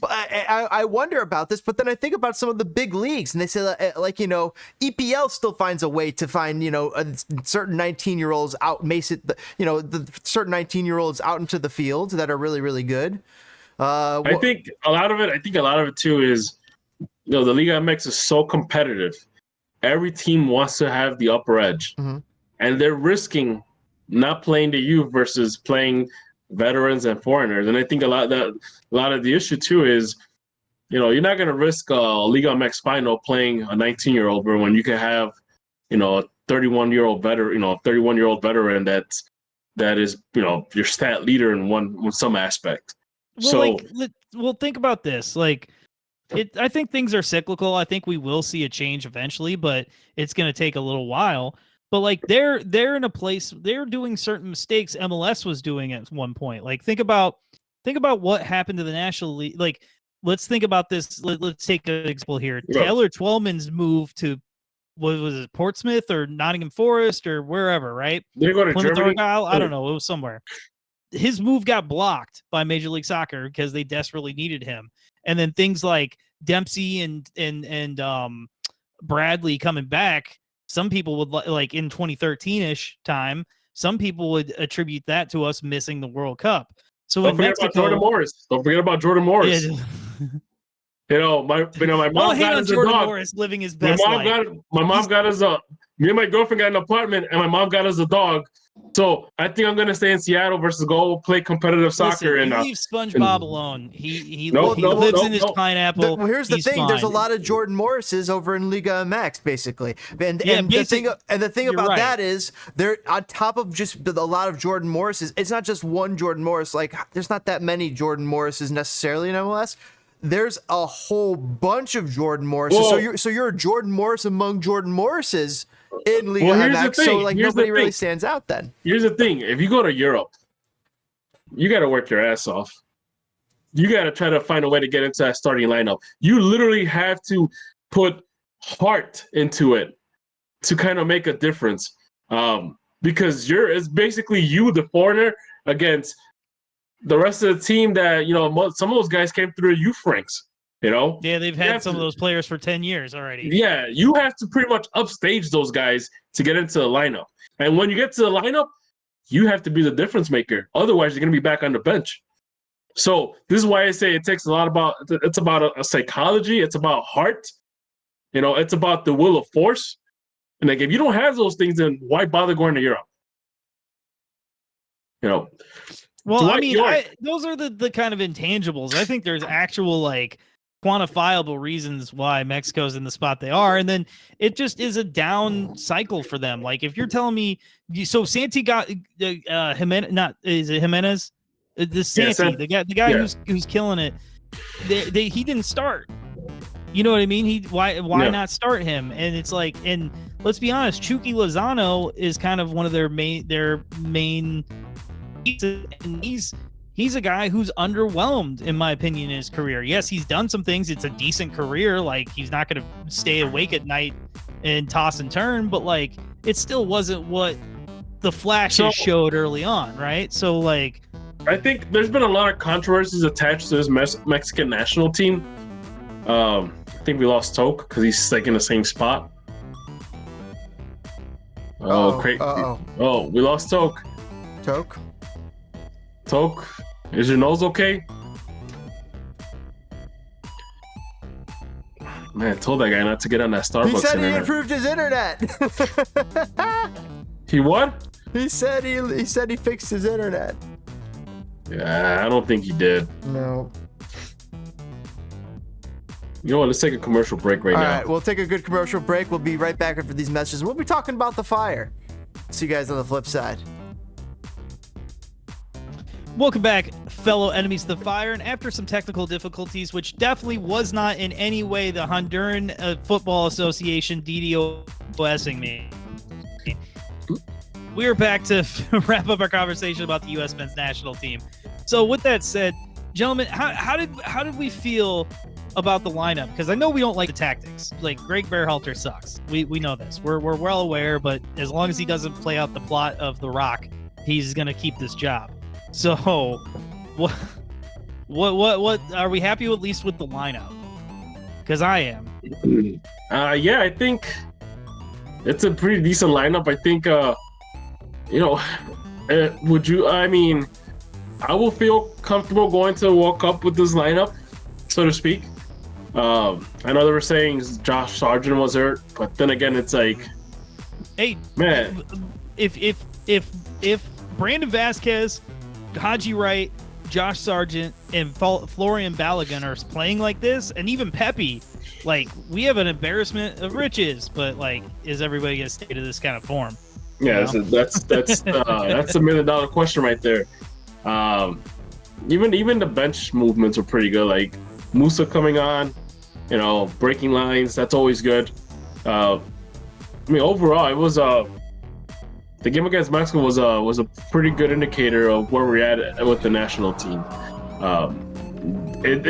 I wonder about this, but then I think about some of the big leagues, and they say EPL still finds a way to find certain 19-year-olds out, the certain 19-year-olds out into the field that are really, really good. I think a lot of it too is the Liga MX is so competitive. Every team wants to have the upper edge, and they're risking not playing the youth versus playing veterans and foreigners. And I think a lot of the issue too is, you're not going to risk a Liga MX final playing a 19-year-old when you can have, a 31-year-old veteran, 31-year-old veteran that is, your stat leader in some aspect. Well, think about this. I think things are cyclical. I think we will see a change eventually, but it's going to take a little while. But they're in a place, they're doing certain mistakes MLS was doing at one point. Think about what happened to the National League. Let's think about this. Let's take an example here. Yeah. Taylor Twellman's move to, what was it, Portsmouth or Nottingham Forest or wherever, right? They're going to Plymouth Germany. Argyle? I don't know. It was somewhere. His move got blocked by Major League Soccer because they desperately needed him. And then things like Dempsey and Bradley coming back, some people would in 2013-ish time some people would attribute that to us missing the World Cup. So Don't in forget Mexico, about Jordan Morris. Don't forget about Jordan Morris. Yeah, My don't mom hate got on us a Jordan dog. Morris living his My best mom life. got us a. Me and my girlfriend got an apartment, and my mom got us a dog. So I think I'm gonna stay in Seattle versus go play competitive soccer. Listen, And you leave SpongeBob alone. He Nope, nope, lives nope, in his nope. pineapple. Well, here's the He's thing: there's a fine. lot of Jordan Morrises over in Liga MX, basically, and the thing you're about right. that is they're on top of just a lot of Jordan Morrises. It's not just one Jordan Morris. Like, there's not that many Jordan Morrises necessarily in MLS. There's a whole bunch of Jordan Morrises. Well, So you're a Jordan Morris among Jordan Morrises in Liga here's the MX. So thing. like Here's the nobody really thing. stands out then. Here's the thing: if you go to Europe, you got to work your ass off. You got to try to find a way to get into that starting lineup. You literally have to put heart into it to kind of make a difference. Because it's basically you, the foreigner, against the rest of the team that, some of those guys came through the youth ranks, Yeah, they've had some of those players for 10 years already. Yeah, you have to pretty much upstage those guys to get into the lineup. And when you get to the lineup, you have to be the difference maker. Otherwise, you're going to be back on the bench. So this is why I say it takes a lot about, it's about a psychology. It's about heart. It's about the will of force. And like, if you don't have those things, then why bother going to Europe? Well, I mean, York. those are the kind of intangibles. I think there's actual like quantifiable reasons why Mexico's in the spot they are, and then it just is a down cycle for them. Like if you're telling me, so Santi got Jimenez, not is it Jimenez? The Santi, the guy who's killing it. He didn't start. You know what I mean? Why not start him? And it's like, and let's be honest, Chucky Lozano is kind of one of their main. And he's a guy who's underwhelmed, in my opinion, in his career. Yes, he's done some things. It's a decent career. Like, he's not going to stay awake at night and toss and turn, but like, it still wasn't what the flashes showed early on, right? So like, I think there's been a lot of controversies attached to this Mexican national team. I think we lost Toke because he's like in the same spot. Oh, great. Oh, we lost Toke. Toke, is your nose okay? Man, I told that guy not to get on that Starbucks He said internet. he improved his internet. He what? He said he fixed his internet. Yeah, I don't think he did. No. You know what? Let's take a commercial break now. All right, we'll take a good commercial break. We'll be right back after these messages. We'll be talking about the Fire. See you guys on the flip side. welcome back, fellow enemies of the Fire. And after some technical difficulties, which definitely was not in any way the Honduran Football Association DDoSing me, we are back to wrap up our conversation about the U.S. men's national team. So with that said, gentlemen, how did we feel about the lineup? Because I know we don't like the tactics. Like, Greg Berhalter sucks. We know this. We're well aware, but as long as he doesn't play out the plot of The Rock, he's gonna keep this job. So what are we happy at least with the lineup? Because I am. Yeah, I think it's a pretty decent lineup. I think I will feel comfortable going to the World Cup with this lineup, so to speak. I know they were saying Josh Sargent was hurt, but then again, it's like, hey, man, if Brandon Vasquez, Haji Wright, Josh Sargent, and Florian Balogun are playing like this, and even Pepe, like, we have an embarrassment of riches. But like, is everybody gonna stay to this kind of form? Yeah, that's that's $1 million question right there. Even the bench movements are pretty good. Like Musa coming on, breaking lines. That's always good. Overall, it was the game against Mexico was a pretty good indicator of where we're at with the national team. It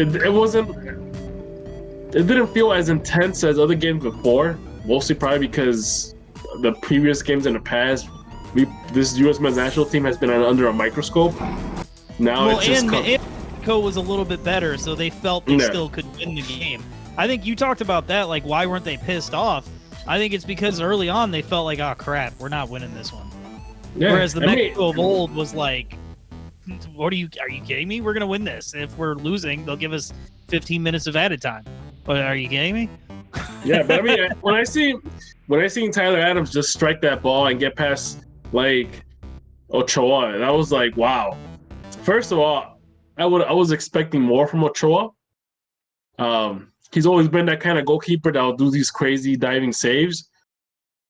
didn't feel as intense as other games before, mostly probably because the previous games in the past, this U.S. men's national team has been under a microscope. Now it's just Mexico was a little bit better, so they felt they still could win the game. I think you talked about that, like, why weren't they pissed off? I think it's because early on they felt like, oh crap, we're not winning this one. Yeah, Whereas the I mean, Mexico of old was like, are you kidding me? We're going to win this. If we're losing, they'll give us 15 minutes of added time. But are you kidding me? yeah, but I mean, when I seen Tyler Adams just strike that ball and get past like Ochoa, that was like, wow. First of all, I was expecting more from Ochoa. He's always been that kind of goalkeeper that will do these crazy diving saves.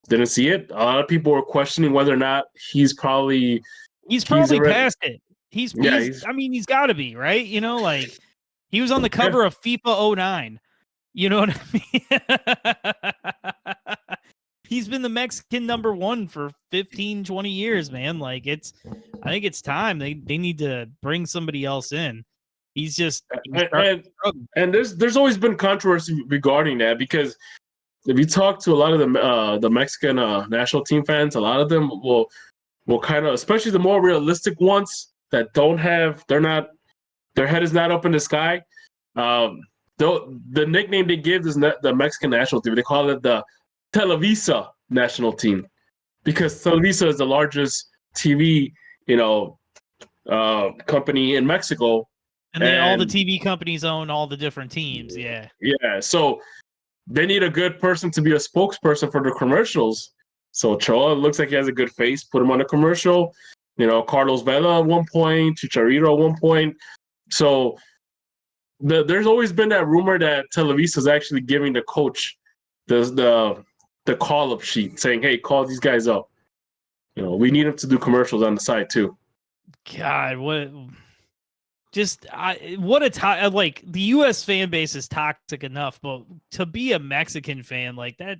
Didn't see it. A lot of people were questioning whether or not he's probably past it. He's he's got to be, right? You know, like he was on the cover of FIFA 09. You know what I mean? He's been the Mexican number 1 for 15, 20 years, man. Like I think it's time they need to bring somebody else in. He's and there's always been controversy regarding that, because if you talk to a lot of the Mexican national team fans, a lot of them will kind of, especially the more realistic ones that their head is not up in the sky. The nickname they give is the Mexican national team. They call it the Televisa national team, because Televisa is the largest TV, company in Mexico. And all the TV companies own all the different teams. Yeah. Yeah. So they need a good person to be a spokesperson for the commercials. So Choa looks like he has a good face. Put him on a commercial. Carlos Vela at one point, Chicharito at one point. So there's always been that rumor that Televisa is actually giving the coach the call-up sheet, saying, "Hey, call these guys up. We need them to do commercials on the side too." God, what like the U.S. fan base is toxic enough, but to be a Mexican fan like that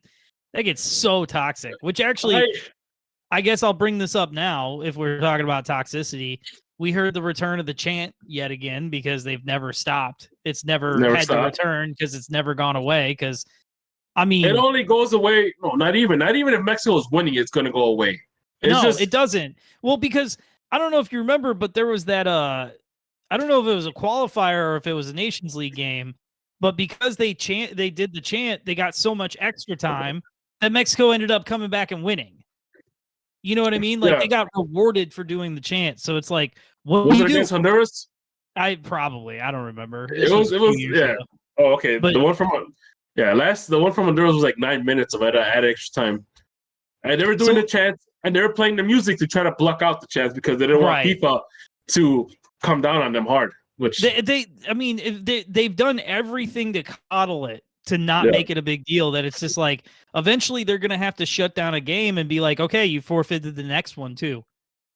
gets so toxic. Which actually, I guess I'll bring this up now. If we're talking about toxicity, we heard the return of the chant yet again, because they've never stopped. It's never had stopped to return, because it's never gone away. Because I mean, it only goes away. No, not even if Mexico is winning, it's going to go away. It doesn't. Well, because I don't know if you remember, but there was that I don't know if it was a qualifier or if it was a Nations League game, but because they did the chant, they got so much extra time that Mexico ended up coming back and winning. You know what I mean? Like they got rewarded for doing the chant. So it's like, what was do it you against do? Honduras? I don't remember. It was yeah. Ago. Oh, okay. But the one from Honduras was like 9 minutes of added extra time, and they were doing the chants, and they were playing the music to try to block out the chants because they didn't want FIFA to come down on them hard. Which they've done everything to coddle it, to not make it a big deal, that it's just like eventually they're going to have to shut down a game and be like, okay, you forfeited the next one too.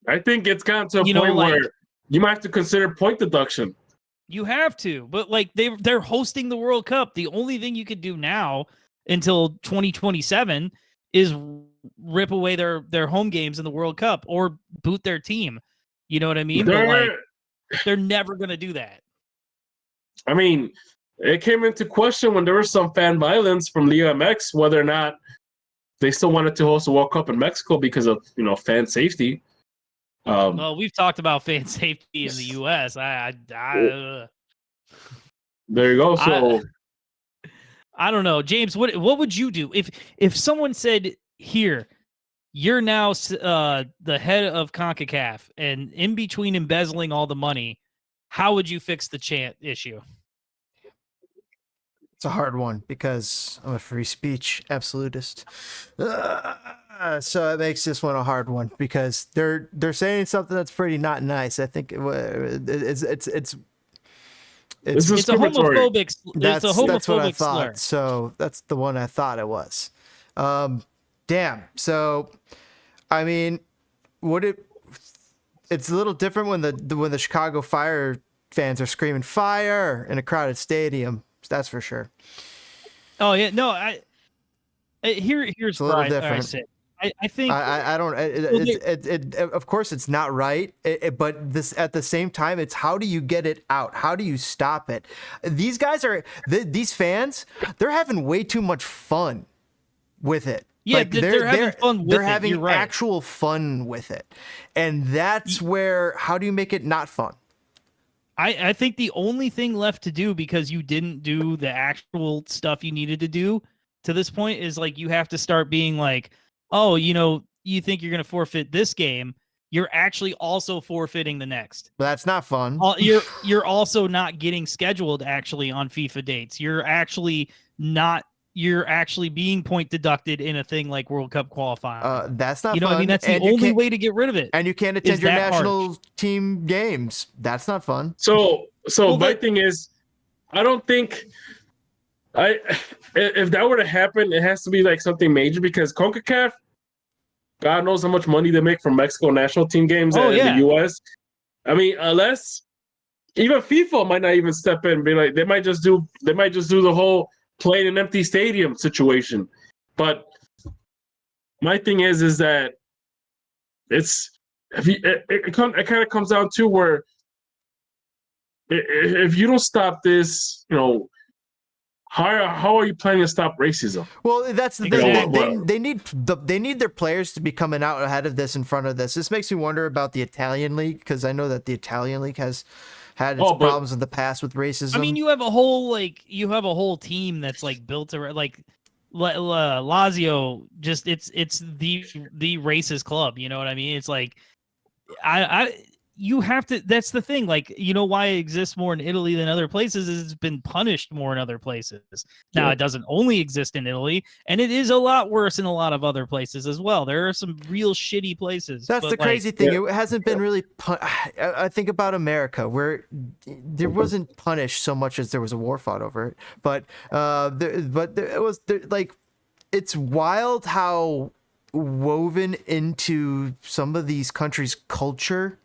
I think it's gotten to a point where you might have to consider point deduction. You have to, but like they're hosting the World Cup. The only thing you could do now until 2027 is rip away their home games in the World Cup or boot their team. You know what I mean? They're never going to do that. I mean, it came into question when there was some fan violence from Liga MX, whether or not they still wanted to host a World Cup in Mexico because of, fan safety. Well, we've talked about fan safety in the U.S. There you go. So I don't know, James. What would you do if someone said, "Here, you're now the head of CONCACAF, and in between embezzling all the money, how would you fix the chant issue?" It's a hard one because I'm a free speech absolutist. So it makes this one a hard one because they're saying something that's pretty not nice. I think it's a homophobic. That's what I thought. slur. So that's the one I thought it was. Damn. So, I mean, it's a little different when the Chicago Fire fans are screaming "fire" in a crowded stadium. That's for sure. Oh yeah, no. Here's a little different. I think I don't. Of course, it's not right. But this at the same time, it's how do you get it out? How do you stop it? These guys these fans. They're having way too much fun with it. Yeah, like they're having fun with it. They're having actual fun with it, and that's where. How do you make it not fun? I think the only thing left to do, because you didn't do the actual stuff you needed to do to this point, is like you have to start being like, oh, you think you're going to forfeit this game, you're actually also forfeiting the next. But that's not fun. You're also not getting scheduled actually on FIFA dates. You're actually being point deducted in a thing like World Cup qualifying. That's not fun. fun. I mean, that's the only way to get rid of it. And you can't attend your national team games. That's not fun. So my thing is, I don't think if that were to happen, it has to be like something major because CONCACAF, God knows how much money they make from Mexico national team games in the U.S. I mean, unless even FIFA might not even step in and be like, they might just do the whole playing an empty stadium situation. But my thing is that it kind of comes down to where if you don't stop this, how are you planning to stop racism? Well, that's the thing. They need their players to be coming out ahead of this, in front of this. This makes me wonder about the Italian league because I know that the Italian league has had its problems in the past with racism. I mean, you have a whole team that's like built around like Lazio. Just it's the racist club. You know what I mean? It's like you have to. That's the thing. Like, why it exists more in Italy than other places is it's been punished more in other places. Now, it doesn't only exist in Italy, and it is a lot worse in a lot of other places as well. There are some real shitty places. That's the crazy thing. It hasn't been really. I think about America, where there wasn't punished so much as there was a war fought over it. But it was like, it's wild how woven into some of these countries' culture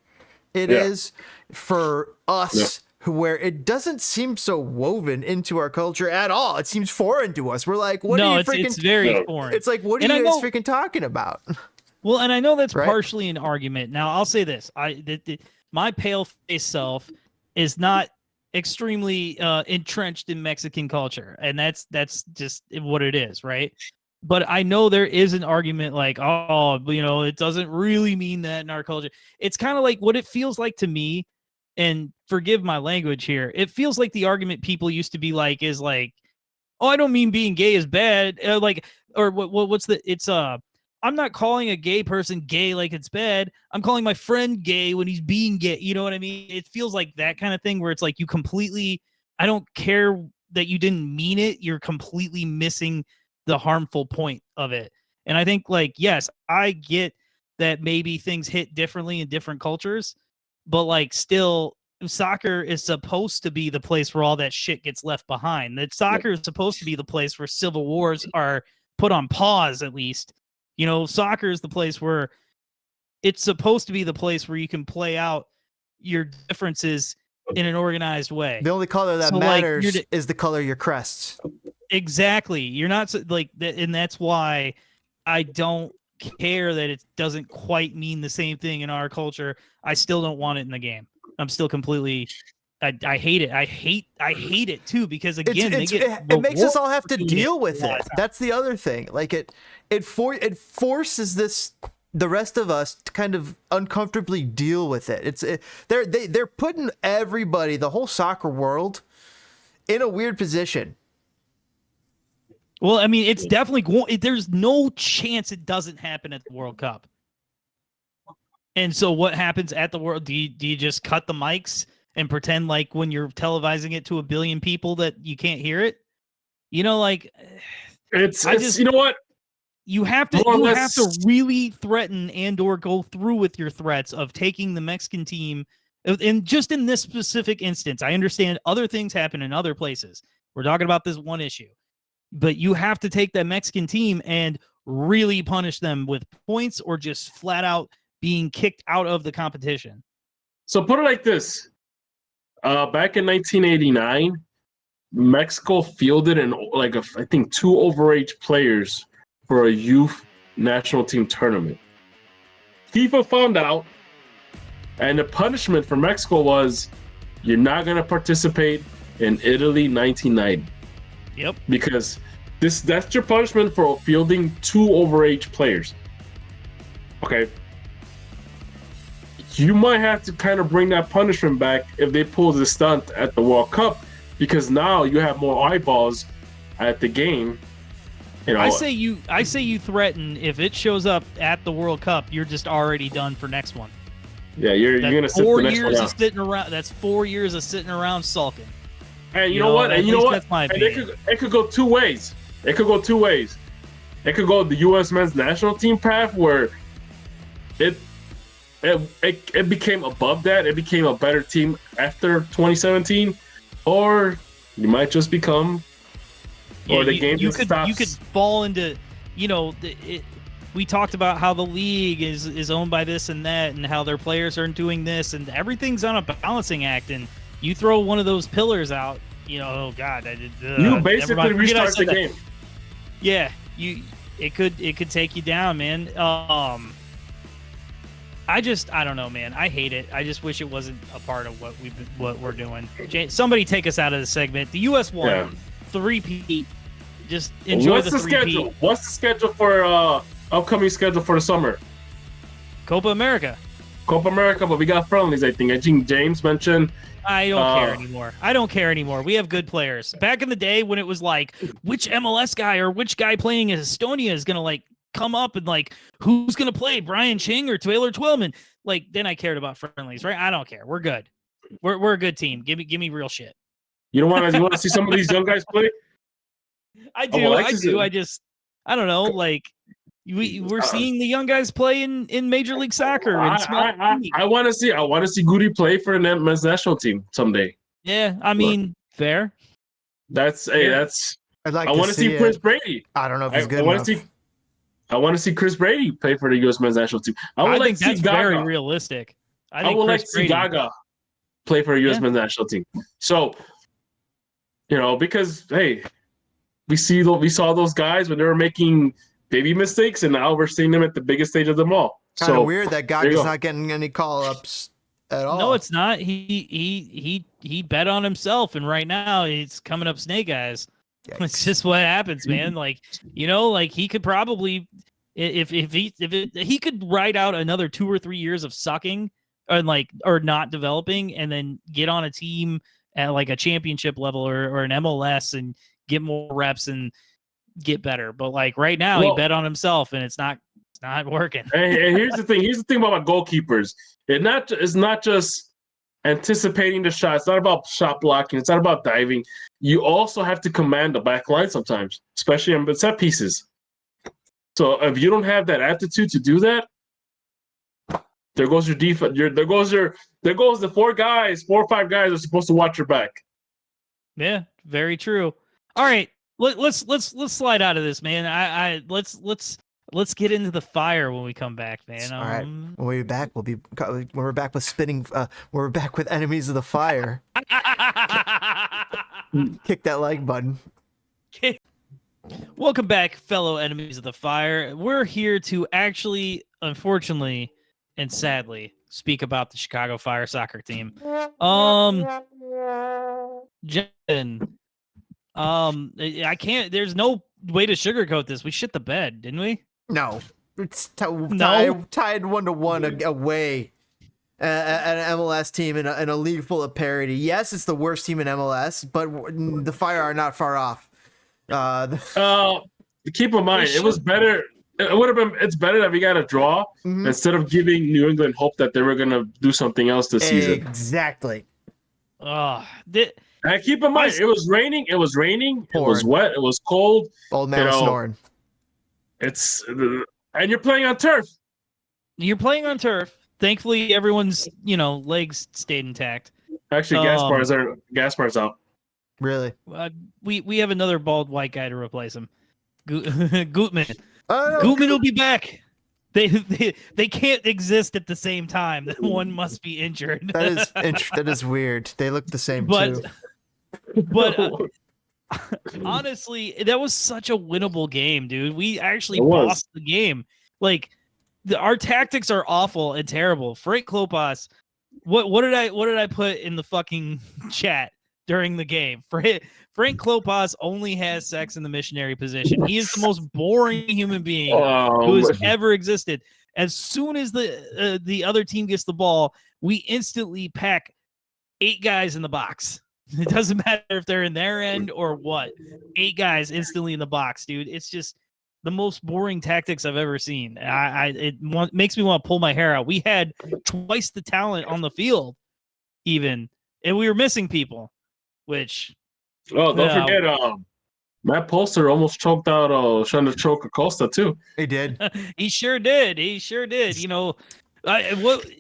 it is for us, where it doesn't seem so woven into our culture at all. It seems foreign to us. We're like, it's very foreign. It's like, what are you guys freaking talking about? Well, and I know that's partially an argument. Now, I'll say this: my pale-faced self is not extremely entrenched in Mexican culture, and that's just what it is, right? But I know there is an argument like, it doesn't really mean that in our culture. It's kind of like what it feels like to me, and forgive my language here. It feels like the argument people used to be like is like, oh, I don't mean being gay is bad. I'm not calling a gay person gay like it's bad. I'm calling my friend gay when he's being gay. You know what I mean? It feels like that kind of thing where it's like I don't care that you didn't mean it. You're completely missing the harmful point of it. And I think, like, yes, I get that maybe things hit differently in different cultures, but like still soccer is supposed to be the place where all that shit gets left behind. That soccer is supposed to be the place where civil wars are put on pause, at least. Soccer is the place where it's supposed to be the place where you can play out your differences in an organized way. The only color that matters is the color of your crests. Exactly. You're not like that, and that's why I don't care that it doesn't quite mean the same thing in our culture. I still don't want it in the game. I'm still completely. I hate it. I hate it too because again, it makes us all have to deal with it. That's the other thing. Like it forces the rest of us to kind of uncomfortably deal with it. They're putting everybody, the whole soccer world, in a weird position. Well, I mean, it's definitely there's no chance it doesn't happen at the World Cup. And so what happens at the World? Do you just cut the mics and pretend like when you're televising it to 1 billion people that you can't hear it? Like it's you know what? You have to really threaten and or go through with your threats of taking the Mexican team. And just in this specific instance, I understand other things happen in other places. We're talking about this one issue. But you have to take that Mexican team and really punish them with points or just flat out being kicked out of the competition. So put it like this. Back in 1989, Mexico fielded I think 2 overage players for a youth national team tournament. FIFA found out, and the punishment for Mexico was you're not going to participate in Italy 1990. Yep. Because that's your punishment for fielding 2 overage players. Okay. You might have to kind of bring that punishment back if they pull the stunt at the World Cup, because now you have more eyeballs at the game I say you threaten if it shows up at the World Cup, you're just already done for next one. Yeah, you're gonna sit the next one out. Sitting around. That's 4 years of sitting around sulking. And you know what? That's my opinion. It could go two ways. It could go the U.S. men's national team path where it became above that. It became a better team after 2017, or you might just become, or the game just stops. You could fall into, we talked about how the league is owned by this and that, and how their players aren't doing this, and everything's on a balancing act. And you throw one of those pillars out, oh God, you basically restart the game. Yeah, it could take you down, man. I don't know, man. I hate it. I just wish it wasn't a part of what we're doing. Somebody take us out of the segment. The U.S. won 3-peat. Just enjoy the 3-peat. Schedule? What's the schedule for upcoming schedule for the summer? Copa America, but we got friendlies. I think James mentioned. I don't care anymore. We have good players. Back in the day when it was like, which MLS guy or which guy playing in Estonia is gonna come up and who's gonna play, Brian Ching or Taylor Twellman? Then I cared about friendlies, right? I don't care. We're good. We're a good team. Give me real shit. You don't want to see some of these young guys play? I do. I don't know. We're seeing the young guys play in Major League Soccer. I want to see Goody play for the men's national team someday. Yeah, I mean, fair. I'd like I want to see Chris Brady. I don't know if he's good enough. I want to see Chris Brady play for the U.S. men's national team. I think that's very realistic. I would like to see Gaga play for the U.S. men's national team. So, because hey, we saw those guys when they were making baby mistakes, and now we're seeing them at the biggest stage of them all. Kind of weird that Gaga's not getting any call-ups at all. No, it's not. He bet on himself, and right now he's coming up snake eyes. Yikes. It's just what happens, man. He could probably, if he could ride out another 2 or 3 years of sucking or not developing, and then get on a team at a championship level or an MLS and get more reps and get better. But right now, he bet on himself, and it's not working. And here's the thing about my goalkeepers. It's not just anticipating the shot. It's not about shot blocking. It's not about diving. You also have to command the back line sometimes, especially on set pieces. So if you don't have that aptitude to do that, there goes your defense. There goes the 4 or 5 guys are supposed to watch your back. Yeah, very true. All right, let's slide out of this, man. Let's get into the fire when we come back, man. All right, when we're back, when we're back with spinning. We're back with enemies of the fire. Kick that like button. Welcome back, fellow enemies of the fire. We're here to actually, unfortunately, and sadly, speak about the Chicago Fire soccer team. Jen, I can't. There's no way to sugarcoat this. We shit the bed, didn't we? No, it's tied 1-1 away at an MLS team in a league full of parity. Yes, it's the worst team in MLS, but the Fire are not far off. Keep in mind, it was better. It would have been. It's better that we got a draw instead of giving New England hope that they were going to do something else this season. Exactly. And keep in mind, it was raining. It was wet. It was cold. Old man was snoring. And you're playing on turf. Thankfully, everyone's legs stayed intact. Actually, Gaspar's out. Really? We have another bald white guy to replace him. Gutman. Oh, Gutman will be back. They can't exist at the same time. One must be injured. That is weird. They look the same too. But honestly, that was such a winnable game, dude. We actually lost the game. Our tactics are awful and terrible. Frank Klopas, what did I put in the fucking chat during the game? Frank Klopas only has sex in the missionary position. He is the most boring human being who has ever existed. As soon as the other team gets the ball, we instantly pack 8 guys in the box. It doesn't matter if they're in their end or what. 8 guys instantly in the box, dude. It's just the most boring tactics I've ever seen. Makes me want to pull my hair out. We had twice the talent on the field, even, and we were missing people. Which, don't forget, Matt Polster almost choked out, trying to choke Acosta too. He did. He sure did. He sure did. You know,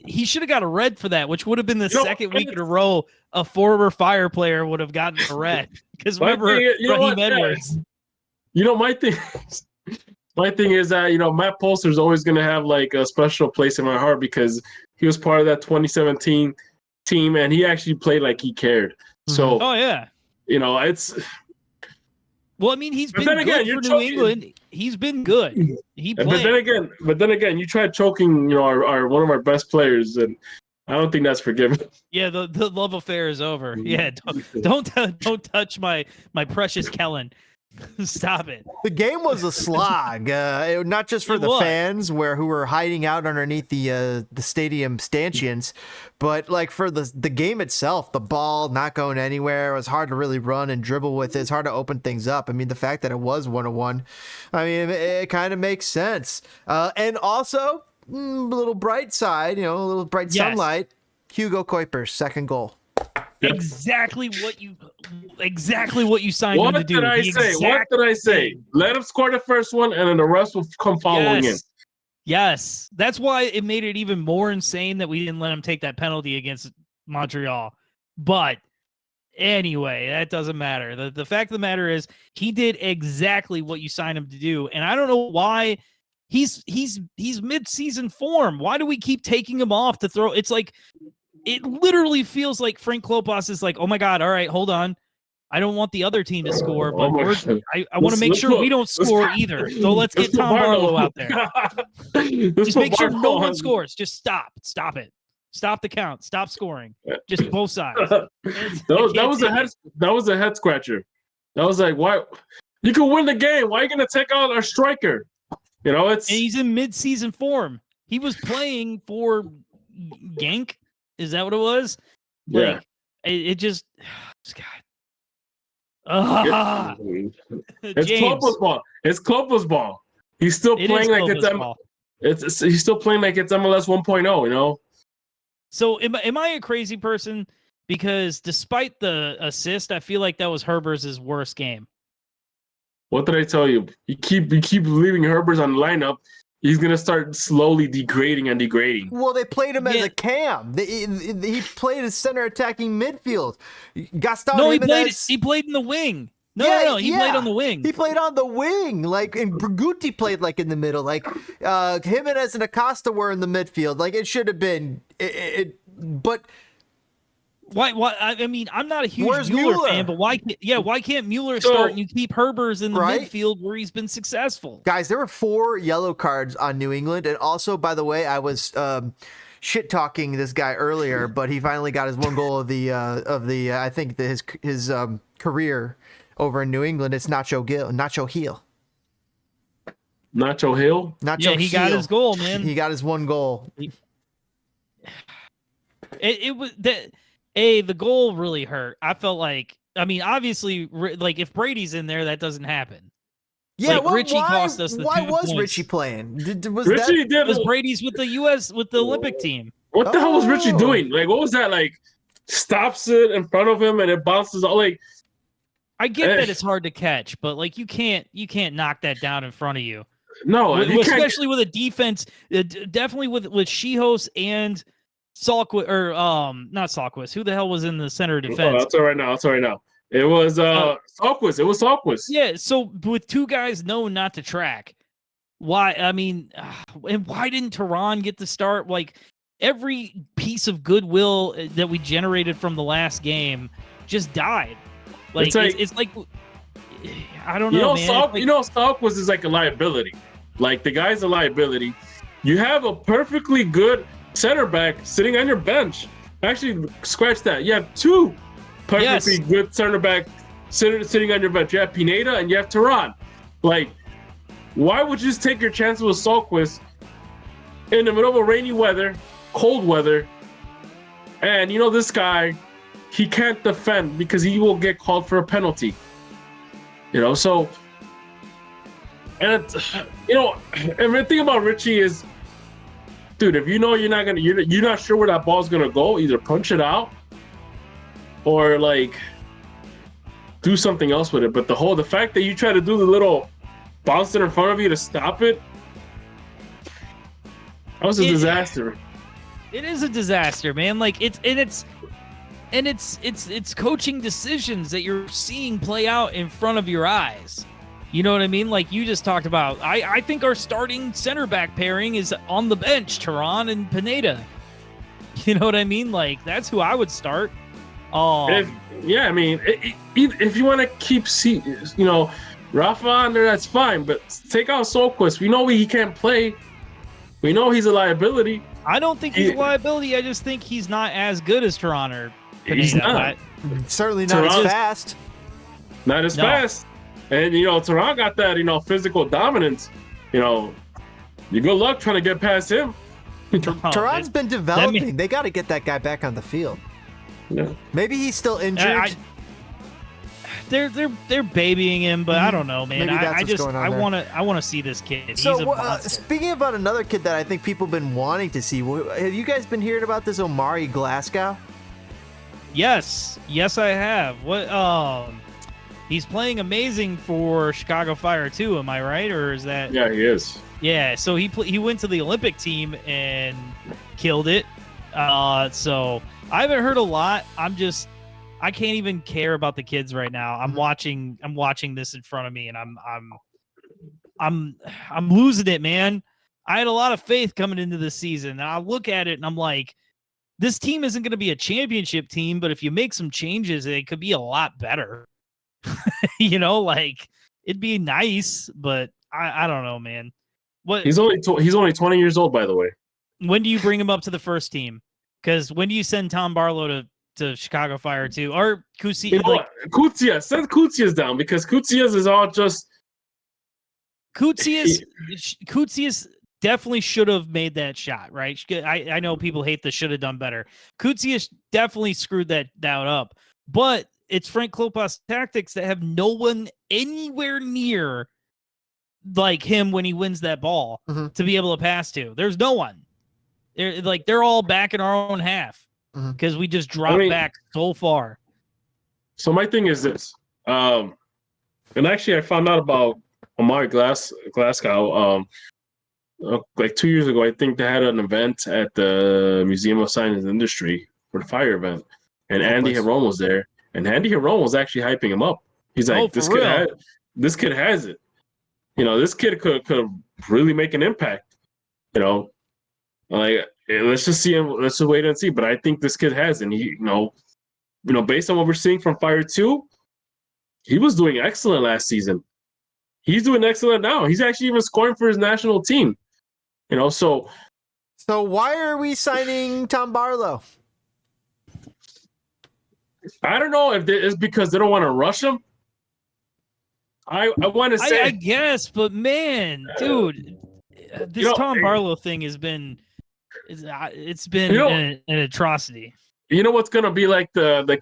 he should have got a red for that, which would have been the second week in a row a former Fire player would have gotten a red. Because remember, Raheem Edwards. My thing is that, Matt Polster is always going to have like a special place in my heart because he was part of that 2017 team and he actually played like he cared. So, oh yeah, it's. Well, I mean, he's been good for New England. He's been good. He played. But then again, you tried choking, our one of our best players, and I don't think that's forgiven. Yeah, the love affair is over. Yeah, don't touch my precious Kellen. Stop it. The game was a slog, not just for the fans who were hiding out underneath the stadium stanchions, but like for the game itself, the ball not going anywhere. It was hard to really run and dribble with it. It's hard to open things up. I mean, the fact that it was 1-1, I mean, it kind of makes sense. And also, a little bright side, a little bright sunlight. Hugo Kuiper's second goal. Exactly what you signed him to do. What did I say? Let him score the first one, and then the rest will come following in. Yes, that's why it made it even more insane that we didn't let him take that penalty against Montreal. But anyway, that doesn't matter. The fact of the matter is he did exactly what you signed him to do, and I don't know why he's mid-season form. Why do we keep taking him off to throw? It's like. It literally feels like Frank Klopas is like, oh my God, all right, hold on. I don't want the other team to score, but I want to make sure we don't score either. So let's get Tom Barlow out there. Just make sure no one scores. Just stop. Stop it. Stop the count. Stop scoring. Just both sides. That was a head scratcher. That was like, why? You can win the game. Why are you going to take out our striker? And he's in mid-season form. He was playing for Genk. Is that what it was? Yeah. Like, it just, God. It's Klopas ball. It's Klopas ball. He's still playing like he's still playing like it's MLS 1.0. So am I a crazy person? Because despite the assist, I feel like that was Herbers' worst game. What did I tell you? You keep leaving Herbers on the lineup. He's going to start slowly degrading. Well, they played him as a cam. He played as center attacking midfield. Gaston he played in the wing. No, he played on the wing. He played on the wing. And Berguti played like in the middle. Like Jimenez and Acosta were in the midfield. Like it should have been. But why? I mean, I'm not a huge Mueller fan, but why can't Mueller start and you keep Herbers in the midfield where he's been successful? Guys, there were 4 yellow cards on New England, and also, by the way, I was shit talking this guy earlier, but he finally got his one goal of the I think his career over in New England. It's Nacho Hill. Nacho Hill? He got his goal, man. He got his one goal. It was that. The goal really hurt. I felt like, I mean, obviously, like if Brady's in there, that doesn't happen. Yeah, like, Richie cost us the 2 Why was points. Richie playing? Was Brady's with the with the Olympic team. What the hell was Richie doing? Like, what was that? Like, stops it in front of him and it bounces all like. I get that it's hard to catch, but like you can't knock that down in front of you. No, especially with a defense, definitely with Shihos and. Salquist or not Salquist. Who the hell was in the center of defense? I'll tell you right now. It was Salquist. It was Salquist. Yeah. So with 2 guys known not to track, why? I mean, and why didn't Tehran get the start? Like every piece of goodwill that we generated from the last game just died. Like it's like I don't know, man. Salquist is like a liability. Like the guy's a liability. You have a perfectly good center back sitting on your bench. Actually, scratch that. You have 2 perfectly good center back sitting on your bench. You have Pineda and you have Tehran. Like, why would you just take your chances with Salquist in the middle of rainy weather, cold weather, and this guy, he can't defend because he will get called for a penalty. So And and the thing about Richie is, dude, if you know you're not sure where that ball's gonna go, either punch it out or like do something else with it. But the fact that you try to do the little bounce it in front of you to stop it, that was a disaster. It is a disaster, man. Like it's coaching decisions that you're seeing play out in front of your eyes. You know what I mean? Like you just talked about. I think our starting center back pairing is on the bench, Tehran and Pineda. You know what I mean? Like that's who I would start. If you want to keep Rafa on there, that's fine. But take out Solquist. We know he can't play. We know he's a liability. I don't think he's a liability. I just think he's not as good as Tehran or Pineda. He's not. Certainly not as fast. Not as fast. And Tehran got that physical dominance. You good luck trying to get past him. Tehran's been developing. They got to get that guy back on the field. Yeah. Maybe he's still injured. They're babying him, but I don't know, man. I want to see this kid. So, he's a monster. Speaking about another kid that I think people have been wanting to see, have you guys been hearing about this Omari Glasgow? Yes, I have. What? He's playing amazing for Chicago Fire too. Am I right, or is that? Yeah, he is. Yeah, so he went to the Olympic team and killed it. So I haven't heard a lot. I can't even care about the kids right now. I'm watching this in front of me, and I'm losing it, man. I had a lot of faith coming into this season, and I look at it and I'm like, this team isn't going to be a championship team, but if you make some changes, it could be a lot better. Like it'd be nice, but I don't know, man. What? He's only 20 years old, by the way. When do you bring him up to the first team? Because when do you send Tom Barlow to Chicago Fire too, or Kusi? Send Kutsias down, because Kutsias is all just. Kutsias definitely should have made that shot, right? I know people hate the should have done better. Kutsias definitely screwed that up, but it's Frank Klopas tactics that have no one anywhere near like him when he wins that ball to be able to pass to. There's no one. They're all back in our own half because we just dropped back so far. So my thing is this, and actually I found out about Omari Glasgow like 2 years ago. I think they had an event at the Museum of Science and Industry for the fire event, and Andy Herron was there. And Andy Herron was actually hyping him up. He's like, this kid has it. This kid could really make an impact. Like, let's just see him. Let's just wait and see. But I think this kid has, and he, based on what we're seeing from Fire 2, he was doing excellent last season. He's doing excellent now. He's actually even scoring for his national team. So why are we signing Tom Barlow? I don't know if it's because they don't want to rush him. I want to say, I guess, but man, dude, this Tom Barlow thing has been, it's been an atrocity. You know what's gonna be like the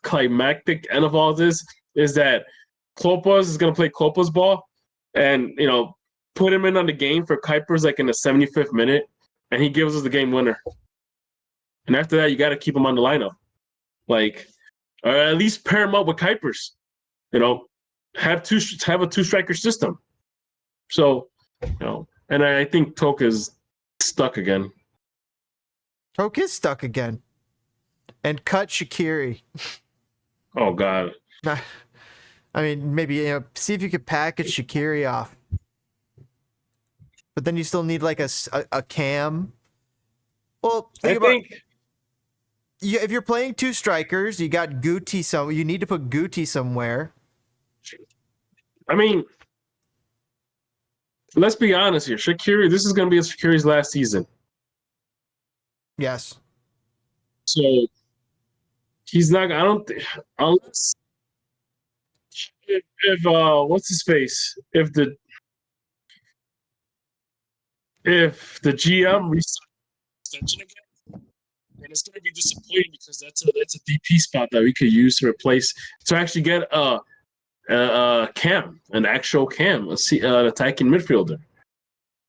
climactic end of all this is that Klopas is gonna play Klopas ball, and put him in on the game for Kuipers like in the 75th minute, and he gives us the game winner. And after that, you got to keep him on the lineup. Like, or at least pair him up with Kuipers. Have a two-striker system. So, and I think Tok is stuck again. Tok is stuck again. And cut Shaqiri. Oh God. I mean, maybe see if you could package Shaqiri off. But then you still need like a cam. Well, if you're playing two strikers, you got Guti. So you need to put Guti somewhere. I mean, let's be honest here. Shaqiri, this is going to be Shaqiri's last season. Yes. So he's not. I don't think unless if what's his face? If the GM resigns extension again, then it's going to be disappointing because that's a DP spot that we could use to replace to actually get Cam, an actual Cam, an attacking midfielder.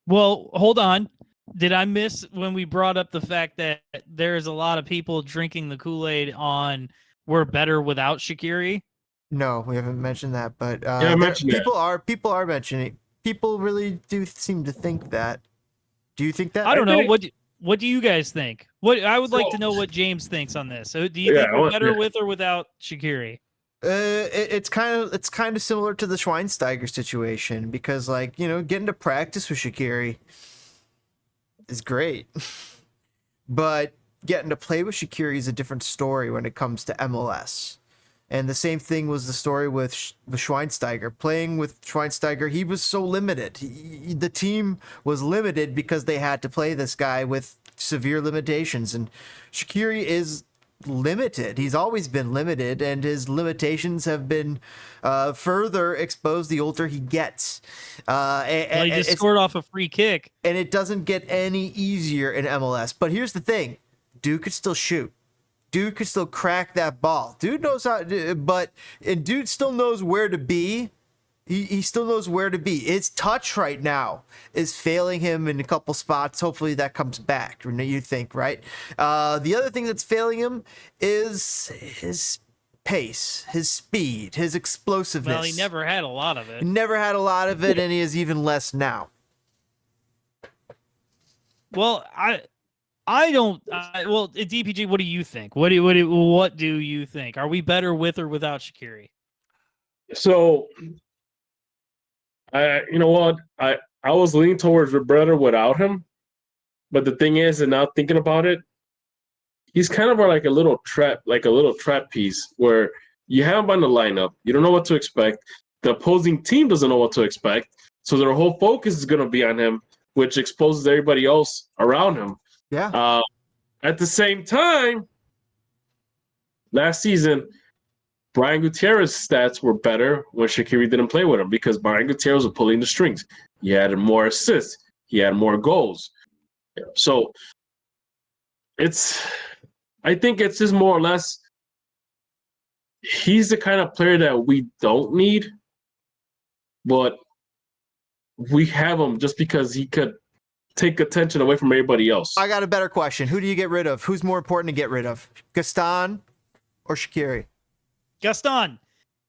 Well, hold on. Did I miss when we brought up the fact that there's a lot of people drinking the Kool-Aid on we're better without Shaqiri? No, we haven't mentioned that, but I mentioned people are mentioning. People really do seem to think that. Do you think that? I don't know. think- What do you guys think? What I would like to know what James thinks on this. So, do you think we're better with or without Shaqiri? It's kind of similar to the Schweinsteiger situation because, like, getting to practice with Shaqiri is great, but getting to play with Shaqiri is a different story when it comes to MLS. And the same thing was the story with Schweinsteiger. Playing with Schweinsteiger, he was so limited. The team was limited because they had to play this guy with severe limitations. And Shaqiri is limited. He's always been limited, and his limitations have been further exposed the older he gets. He just scored off a free kick. And it doesn't get any easier in MLS. But here's the thing. Dude could still shoot. Dude could still crack that ball. Dude knows how, and dude still knows where to be. He still knows where to be. His touch right now is failing him in a couple spots. Hopefully that comes back. You think, right? The other thing that's failing him is his pace, his speed, his explosiveness. Well, he never had a lot of it. Never had a lot of it, and he is even less now. Well, I don't. Well, DPG, what do you think? What do you think? Are we better with or without Shaqiri? So, you know what? I was leaning towards we're better without him, but the thing is, and now thinking about it, he's kind of like a little trap piece where you have him on the lineup, you don't know what to expect. The opposing team doesn't know what to expect, so their whole focus is going to be on him, which exposes everybody else around him. Yeah. At the same time, last season, Brian Gutierrez's stats were better when Shaqiri didn't play with him because Brian Gutierrez was pulling the strings. He had more assists. He had more goals. So I think it's just more or less he's the kind of player that we don't need, but we have him just because he could take attention away from everybody else. I got a better question. Who do you get rid of? Who's more important to get rid of? Gaston or Shaqiri? Gaston.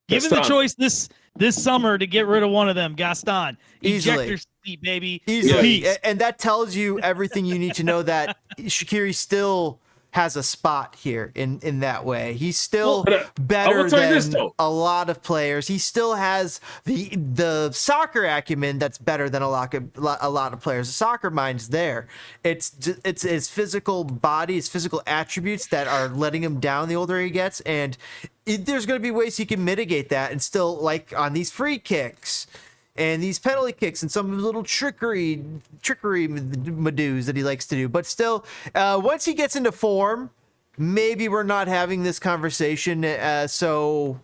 Given the choice this summer to get rid of one of them, Gaston. Easily. Ejector seat, baby. Easily. Peace. And that tells you everything you need to know that Shaqiri still has a spot here in that way. He's still better than a lot of players. He still has the soccer acumen that's better than a lot of players. The soccer mind's there. It's his physical body, his physical attributes that are letting him down the older he gets. And there's going to be ways he can mitigate that and still, like on these free kicks and these penalty kicks and some little trickery madoos that he likes to do. But still, once he gets into form, maybe we're not having this conversation. So,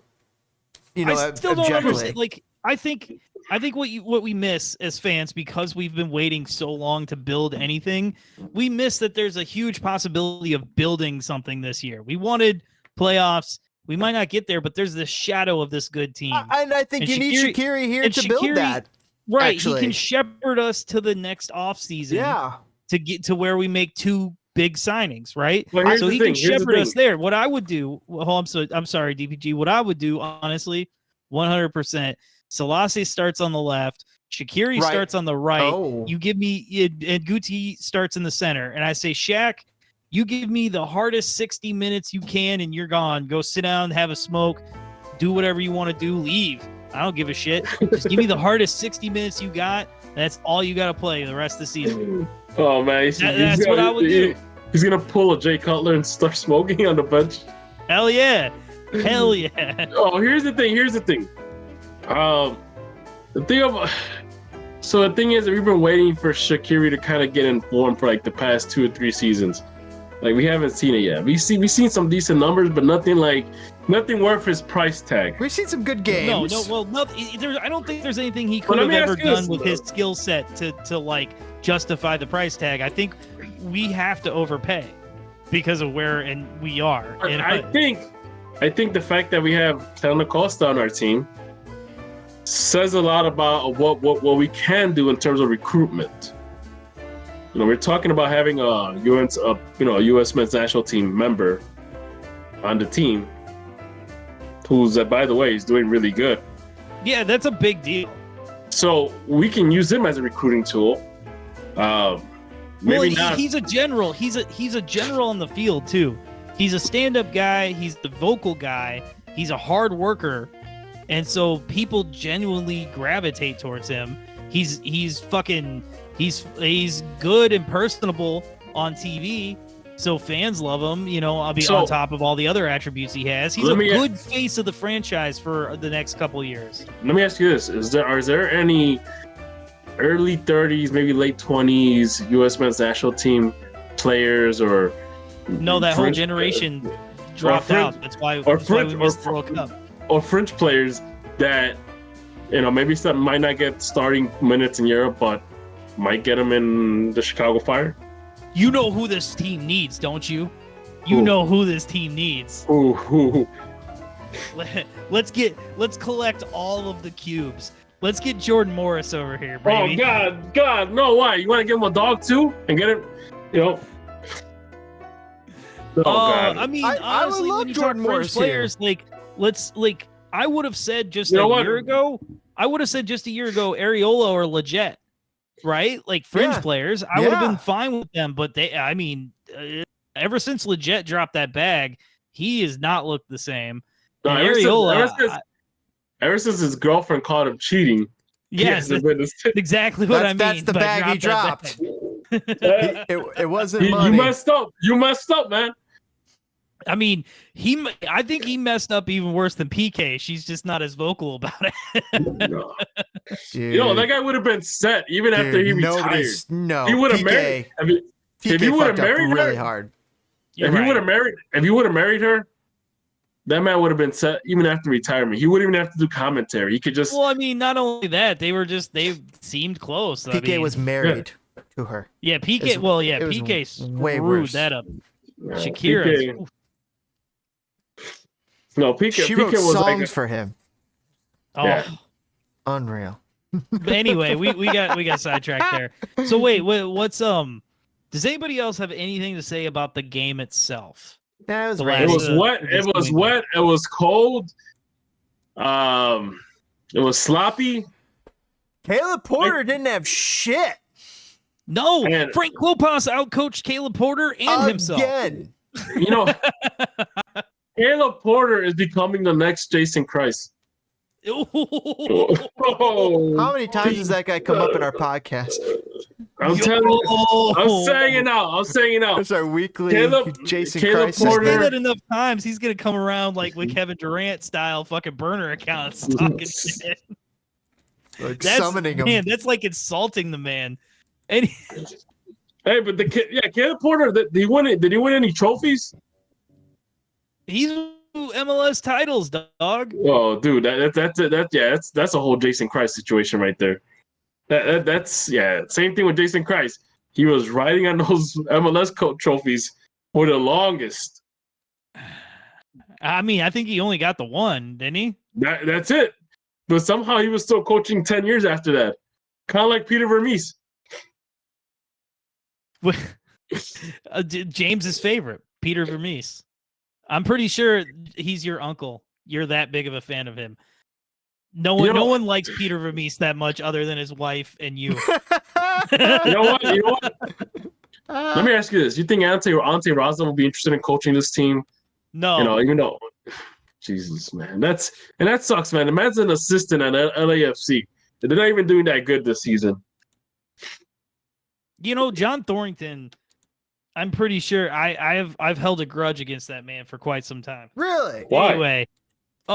I still don't understand. Like, I think what we miss as fans, because we've been waiting so long to build anything, we miss that there's a huge possibility of building something this year. We wanted playoffs. We might not get there, but there's the shadow of this good team. And I think you need Shaqiri here to build that. Right. Actually. He can shepherd us to the next offseason. Yeah. To get to where we make two big signings, right? Well, so he can shepherd us there. What I would do, I'm sorry, DPG. What I would do, honestly, 100%. Selassie starts on the left. Shaqiri starts on the right. Oh. You give me, and Guti starts in the center. And I say, Shaq, you give me the hardest 60 minutes you can, and you're gone. Go sit down, have a smoke, do whatever you want to do, leave. I don't give a shit. Just give me the hardest 60 minutes you got. That's all you got to play the rest of the season. Oh, man. That's what I would do. He's going to pull a Jay Cutler and start smoking on the bench. Hell yeah. Hell yeah. Oh, here's the thing. So the thing is, we've been waiting for Shaqiri to kind of get in form for like the past 2 or 3 seasons. Like, we haven't seen it yet. We've seen some decent numbers, but nothing worth his price tag. We've seen some good games. I don't think there's anything he could have ever done with his skill set to like justify the price tag. I think we have to overpay because of where we are. I think the fact that we have Telna Costa on our team, says a lot about what we can do in terms of recruitment. We're talking about having a U.S. men's national team member on the team, who's by the way is doing really good. Yeah, that's a big deal. So we can use him as a recruiting tool. Maybe not. He's a general. He's a general on the field too. He's a stand-up guy. He's the vocal guy. He's a hard worker, and so people genuinely gravitate towards him. He's good and personable on TV, so fans love him. I'll be on top of all the other attributes he has. He's a good face of the franchise for the next couple of years. Let me ask you this: is there any early 30s, maybe late 20s U.S. men's national team players or no? That whole generation dropped out. That's why we missed the World Cup. Or French players that maybe some might not get starting minutes in Europe, but might get them in the Chicago Fire. You know who this team needs, don't you? You know who this team needs. Ooh. Let's collect all of the cubes. Let's get Jordan Morris over here, baby. Oh God, no! Why? You want to give him a dog too and get him? Oh God. I mean, honestly, I would love when you Jordan talk Morris French players, I would have said just a year ago. I would have said just a year ago, Areola or Leggett, right? Like French players, I would have been fine with them. But ever since Leggett dropped that bag, he has not looked the same. No, ever since his girlfriend caught him cheating. Yes, that's exactly what I mean. That's the bag he dropped. It wasn't you money. You messed up, man. I mean, I think he messed up even worse than PK. She's just not as vocal about it. No. Dude, that guy would have been set even after he retired. No, he would have married. I mean, if he would have married really her, hard. If he would have married her, that man would have been set even after retirement. He wouldn't even have to do commentary. He could just. Well, I mean, not only that, they seemed close. PK was married to her. Yeah, PK. PK screwed that up. Shakira. PK, no, PK. She PK wrote was songs for him. Oh, yeah. Unreal. But anyway, we got sidetracked there. So wait, what's does anybody else have anything to say about the game itself? Yeah, it was wet. It was wet. It was cold. It was sloppy. Caleb Porter didn't have shit. No, Frank Klopas outcoached Caleb Porter and himself. Again. Caleb Porter is becoming the next Jason Christ. How many times does that guy come up in our podcast? I'm telling you. I'm saying it out. It's our weekly Jason Caleb Christ. Porter. Say that enough times, he's gonna come around like with Kevin Durant style fucking burner accounts talking shit. Like summoning him. Man, that's like insulting the man. And hey, but Caleb Porter, did he win any trophies? He's MLS titles, dog. Oh, dude, that's a whole Jason Christ situation right there. That's same thing with Jason Christ. He was riding on those MLS trophies for the longest. I mean, I think he only got the one, didn't he? That's it. But somehow he was still coaching 10 years after that. Kind of like Peter Vermees. James's favorite, Peter Vermees. I'm pretty sure he's your uncle. You're that big of a fan of him. No one likes Peter Vermees that much other than his wife and you. You know what? Let me ask you this. You think Ante Roslan will be interested in coaching this team? No. Even though Jesus, man. That sucks, man. The man's an assistant at LAFC. They're not even doing that good this season. John Thornton, I'm pretty sure I've held a grudge against that man for quite some time. Really? Why? Anyway,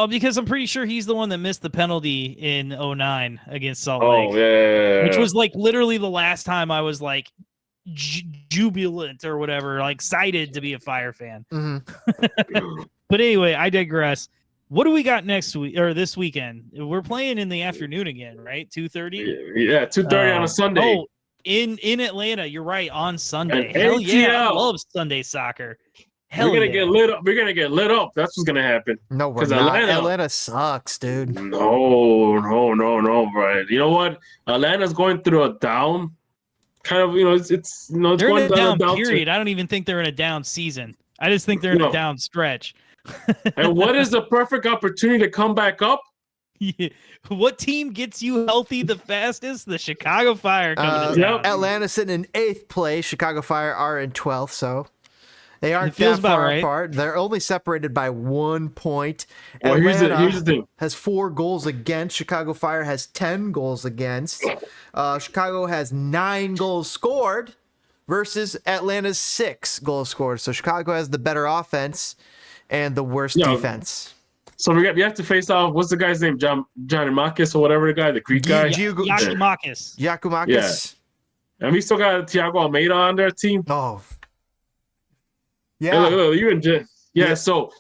because I'm pretty sure he's the one that missed the penalty in 2009 against Salt Lake. Oh, yeah. Which was like literally the last time I was like jubilant or whatever, like excited to be a Fire fan. Mm-hmm. But anyway, I digress. What do we got next week or this weekend? We're playing in the afternoon again, right? 2:30? Yeah, 2:30 on a Sunday. Oh, in Atlanta, you're right, on Sunday. And Hell yeah, I ATL. love Sunday soccer. Hell we're gonna yeah. get lit up. We're gonna get lit up. That's what's gonna happen. No, we're 'Cause not. Atlanta- Atlanta sucks, dude. No, Brian. You know what? Atlanta's going through a down. Kind of, it's They're in going a down down to. period. I don't even think they're in a down season. I just think they're in a No. down stretch. And what is the perfect opportunity to come back up? Yeah. What team gets you healthy the fastest? The Chicago Fire coming to town. Yep. Atlanta sitting in 8th place. Chicago Fire are in 12th, so they aren't It feels that far about right. apart. They're only separated by 1 point. Well, here's Atlanta the thing. has 4 goals against. Chicago Fire has 10 goals against. Chicago has 9 goals scored versus Atlanta's 6 goals scored. So Chicago has the better offense and the worst defense. So we have to face off. What's the guy's name? Johnny Marcus or whatever the guy, the Greek guy. Yakimakis. Yakumakis. And we still got Thiago Almeida on their team. Oh. Hey, Yeah. look, you and Jen. Yeah. So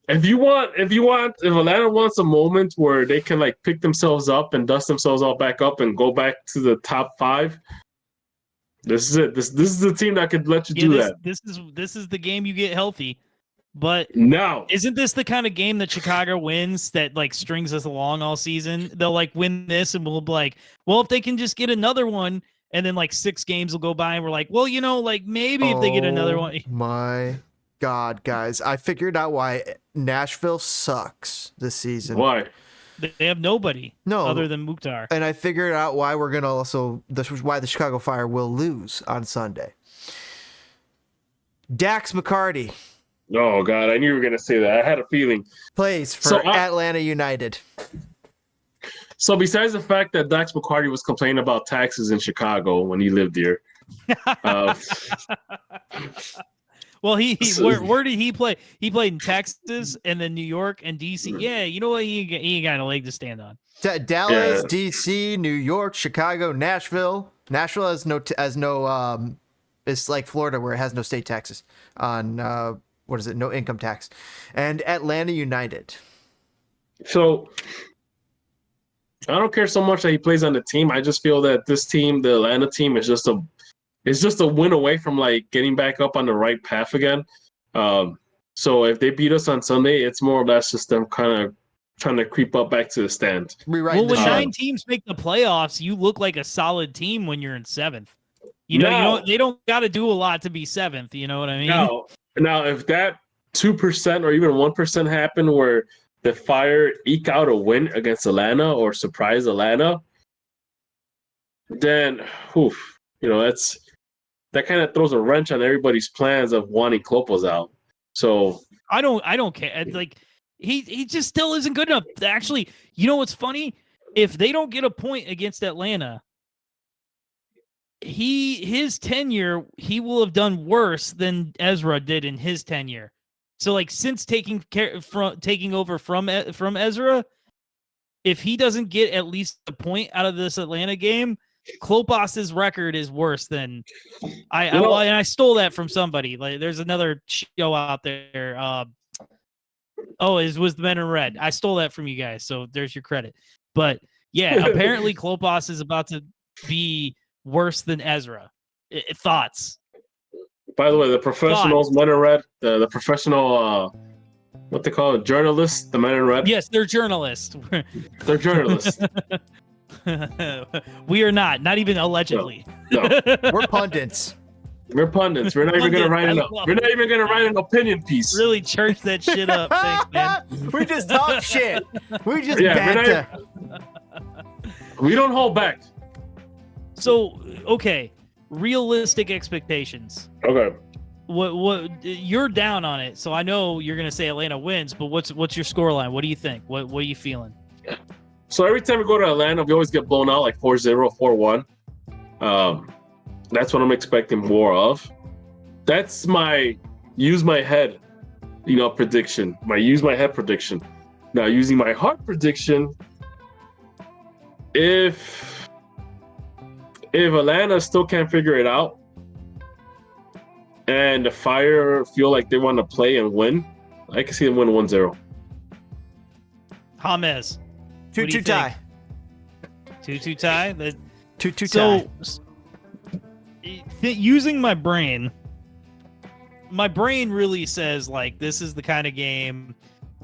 if Atlanta wants a moment where they can like pick themselves up and dust themselves all back up and go back to the top 5, this is it. This is the team that could let you do that. This is the game you get healthy. But Now, isn't this the kind of game that Chicago wins that like strings us along all season? They'll like win this and we'll be like, well, if they can just get another one, and then like 6 games will go by and we're like, well, like maybe if they get another one. My God, guys. I figured out why Nashville sucks this season. why? They have nobody No. other than Mukhtar. And I figured out why we're gonna why the Chicago Fire will lose on Sunday. Dax McCarty Oh God, I knew you were gonna say that. I had a feeling. plays for Atlanta United. So besides the fact that Dax McCarty was complaining about taxes in Chicago when he lived here, Well, where did he play? He played in Texas and then New York and DC. Yeah, you know what? He ain't got a leg to stand on. Dallas, DC, New York, Chicago, Nashville. Nashville has no it's like Florida where it has no state taxes on no income tax. And Atlanta United. so I don't care so much that he plays on the team. I just feel that this team, the Atlanta team, is just a win away from like getting back up on the right path again. So if they beat us on Sunday, it's more or less just them kind of trying to creep up back to the stand. Well, when 9 teams make the playoffs, you look like a solid team when you're in 7th. You know, they don't got to do a lot to be 7th. You know what I mean? Now, if that 2% or even 1% happen where the Fire eke out a win against Atlanta or surprise Atlanta, then, that kind of throws a wrench on everybody's plans of wanting Klopos out. So I don't care. Like he just still isn't good enough. Actually, you know what's funny? If they don't get a point against Atlanta, his tenure, he will have done worse than Ezra did in his tenure. So like since taking over from Ezra, if he doesn't get at least a point out of this Atlanta game, Klopos's record is worse than and I stole that from somebody. Like there's another show out there. It was the Men in Red. I stole that from you guys, so there's your credit. But yeah, apparently Klopos is about to be worse than Ezra. Thoughts? By the way, the professionals, Men in Red, the professional, what they call it, journalists, the Men in Red. Yes, they're journalists. They're journalists. We are not even allegedly. No. We're pundits. We're pundits. We're not even gonna write an opinion piece. Really church that shit up. Thanks, man. We just talk shit. We just banter. We don't hold back. So, okay, realistic expectations. Okay. What you're down on it, so I know you're gonna say Atlanta wins, but what's your scoreline? What do you think? What are you feeling? So every time we go to Atlanta, we always get blown out like 4-0, 4-1. That's what I'm expecting more of. That's my use my head, prediction. My use my head prediction. Now using my heart prediction, if Atlanta still can't figure it out, and the Fire feel like they want to play and win, I can see them win 1-0. James. 2-2 tie. 2-2 tie? 2-2 tie. So, using my brain, my brain really says like this is the kind of game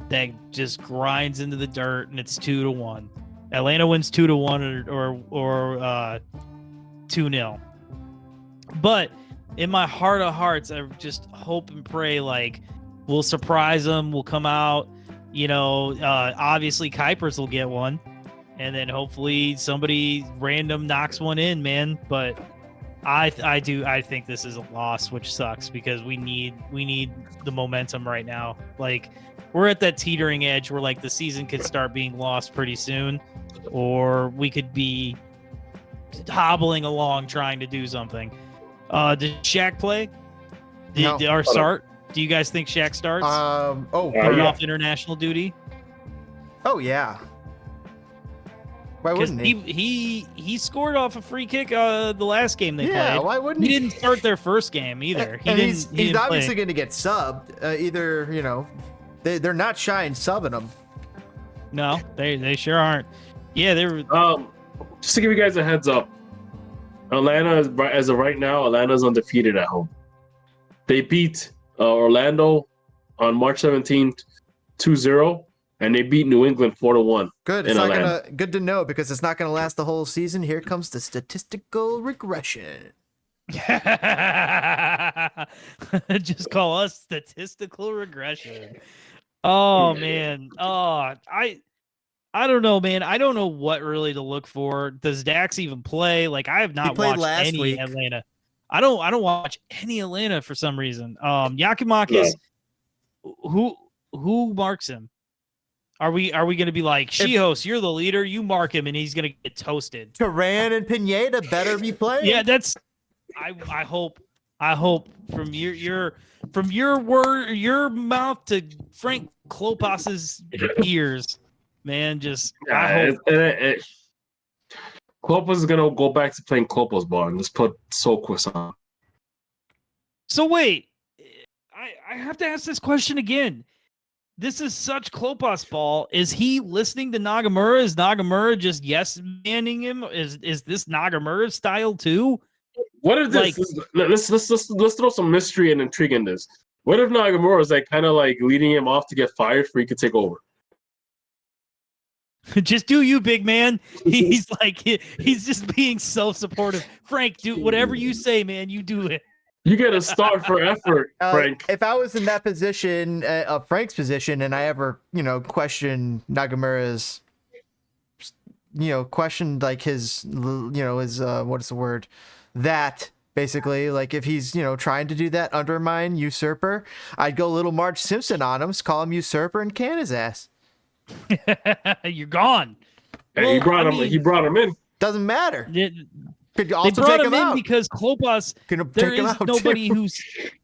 that just grinds into the dirt, and it's 2-1. Atlanta wins 2-1 or 2-0. But in my heart of hearts, I just hope and pray like we'll surprise them. We'll come out, obviously Kuipers will get one, and then hopefully somebody random knocks one in, man. But I think this is a loss, which sucks because we need the momentum right now. Like we're at that teetering edge where like the season could start being lost pretty soon, or we could be hobbling along trying to do something. Did Shaq play? No. Or start? Do you guys think Shaq starts? Yeah. Off international duty? Oh yeah. Why Because wouldn't he? he scored off a free kick the last game they Yeah, played. why wouldn't He he? didn't start their first game either. He's didn't obviously play. going to get subbed. Either they're not shy in subbing him. No, they sure aren't. Yeah, they were. Just to give you guys a heads up, Atlanta, as of right now, Atlanta's undefeated at home. They beat Orlando on March 17th, 2-0, and they beat New England 4-1. Good. It's not good to know because it's not gonna last the whole season. Here comes the statistical regression. Just call us statistical regression. Oh man. Oh, I don't know, man. I don't know what really to look for. Does Dax even play? Like I have not played watched last any week. Atlanta. I don't watch any Atlanta for some reason. Yakimakis, who marks him? Are we going to be like Shihos? You're the leader. You mark him, and he's going to get toasted. Turan and Pineda better be playing. Yeah, that's. I hope from your mouth to Frank Klopas's ears, man. Just I hope. Klopas is gonna go back to playing Klopas ball and just put Soquist on. So wait, I have to ask this question again. This is such Klopas ball. Is he listening to Nagamura? Is Nagamura just yes-manning him? Is this Nagamura style too? What if this? Let's throw some mystery and intrigue in this. What if Nagamura is like kind of like leading him off to get fired for he could take over? Just do you, big man. He's like he's just being self-supportive. Frank, do whatever you say, man. You do it. You get a start for effort, Frank. If I was in that position, Frank's position, and I ever, questioned Nagamura's, questioned like his, his, what is the word? That basically, like if he's, trying to do that, undermine usurper, I'd go little Marge Simpson on him, call him usurper, and can his ass. You're gone. Hey, he brought him in. Doesn't matter. They brought him in because Klopas.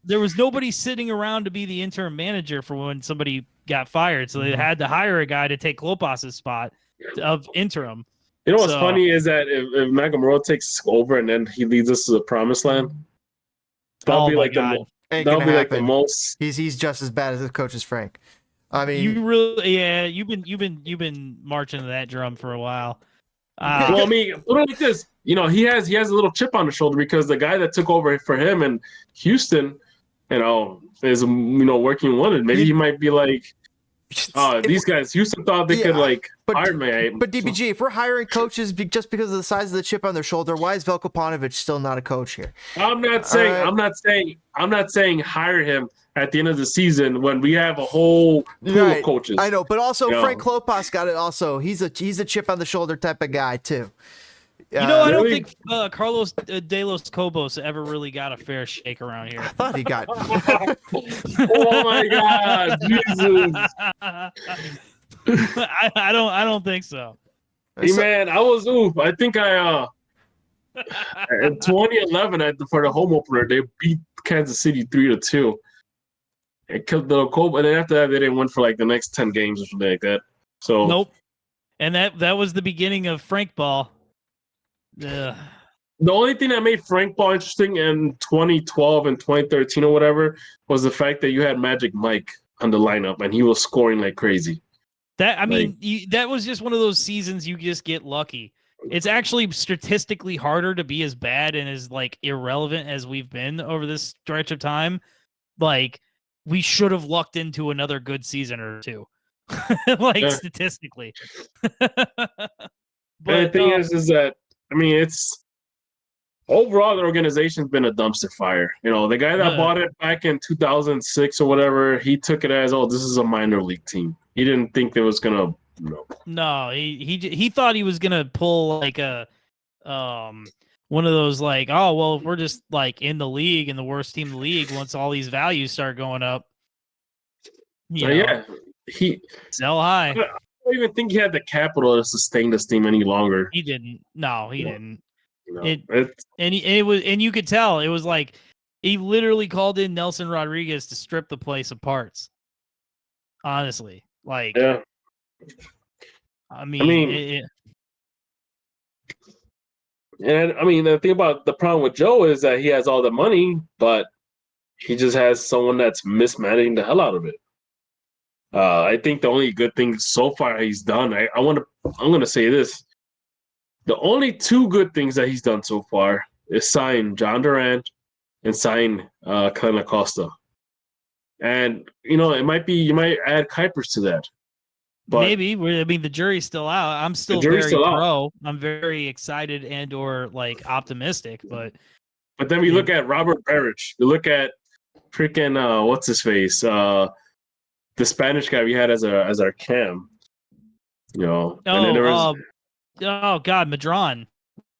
There was nobody sitting around to be the interim manager for when somebody got fired, so they had to hire a guy to take Klopas's spot of interim. You know what's funny is that if Nagamura takes over and then he leads us to the promised land, that'll be like the most. He's just as bad as the coach as Frank. I mean, you've been marching to that drum for a while. Well, I mean, put it like this. He has a little chip on the shoulder because the guy that took over for him in Houston, is working wanted. Maybe he might be like, these guys. Houston thought they could hire me. But DBG, if we're hiring coaches just because of the size of the chip on their shoulder, why is Veljko Paunovic still not a coach here? I'm not saying hire him at the end of the season when we have a whole pool of coaches. I know, but also Frank Klopas got it. Also, he's a chip on the shoulder type of guy too. I don't think Carlos De Los Cobos ever really got a fair shake around here. I thought he got. Oh my God, Jesus! I don't think so. Hey man, I was I think in 2011 for the home opener they beat Kansas City 3-2. It killed the Kobe, and then after that they didn't win for like the next 10 games or something like that. So nope. And that was the beginning of Frank ball. The only thing that made Frank ball interesting in 2012 and 2013 or whatever was the fact that you had Magic Mike on the lineup and he was scoring like crazy. That was just one of those seasons you just get lucky. It's actually statistically harder to be as bad and as irrelevant as we've been over this stretch of time like we should have lucked into another good season or two, statistically. And the thing is that I mean, it's overall the organization's been a dumpster fire. The guy that bought it back in 2006 or whatever, he took it as, this is a minor league team. He didn't think it was gonna. No, he thought he was gonna pull like a one of those like, oh well, if we're just like in the league and the worst team in the league once all these values start going up. He sell high. I don't even think he had the capital to sustain this team any longer. He didn't. No, he didn't. And you could tell it was like he literally called in Nelson Rodriguez to strip the place of parts. Honestly, like, yeah. and the thing about the problem with Joe is that he has all the money, but he just has someone that's mismanaging the hell out of it. I think the only good thing so far he's done, I'm gonna say this. The only two good things that he's done so far is sign John Durant and sign Kellen Acosta. And you might add Kuipers to that. But maybe. I mean, the jury's still out. I'm still very pro. I'm very excited and or like optimistic, but then we look at Robert Barrich. We look at freaking what's his face? The Spanish guy we had as our cam. And then there was oh God, Madron.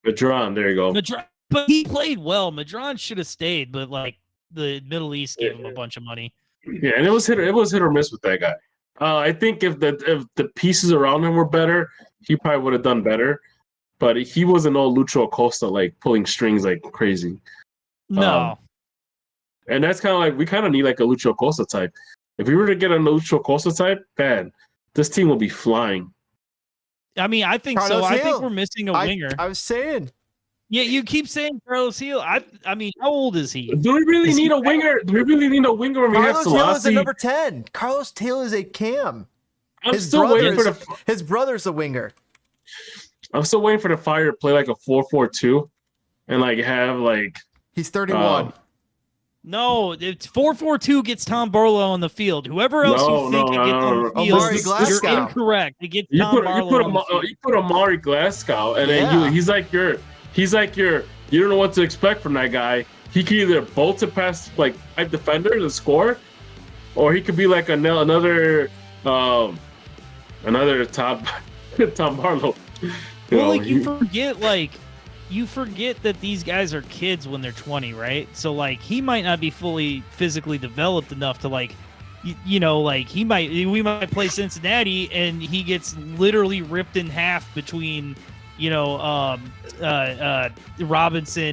There you go. Madron, but he played well. Madron should have stayed, but like the Middle East gave him a bunch of money. Yeah, and it was hit or miss with that guy. I think if the pieces around him were better, he probably would have done better. But he wasn't all Lucho Acosta like pulling strings like crazy. No. And that's kind of like we kind of need like a Lucho Acosta type. If we were to get a Lucho Acosta type, man, this team will be flying. I mean, I think Carlos so. Hill. I think we're missing a winger. I was saying. Yeah, you keep saying Carlos Hill. I mean, how old is he? Do we really need a winger? Do we really need a winger when we have Selassie? Carlos Hill is a number 10. Carlos Hill is a cam. His brother's a winger. I'm still waiting for the Fire to play like a 4-4-2 and like have like. He's 31. No, it's 4-4-2 gets Tom Barlow on the field. Whoever else you think gets on the field, you're incorrect. It gets Tom Barlow. You put Amari Glasgow, and then he's like your. You don't know what to expect from that guy. He could either bolt it past like 5 defenders and score, or he could be like another Tom Barlow. You forget that these guys are kids when they're 20, right? So like he might not be fully physically developed enough to like, we might play Cincinnati and he gets literally ripped in half between, Robinson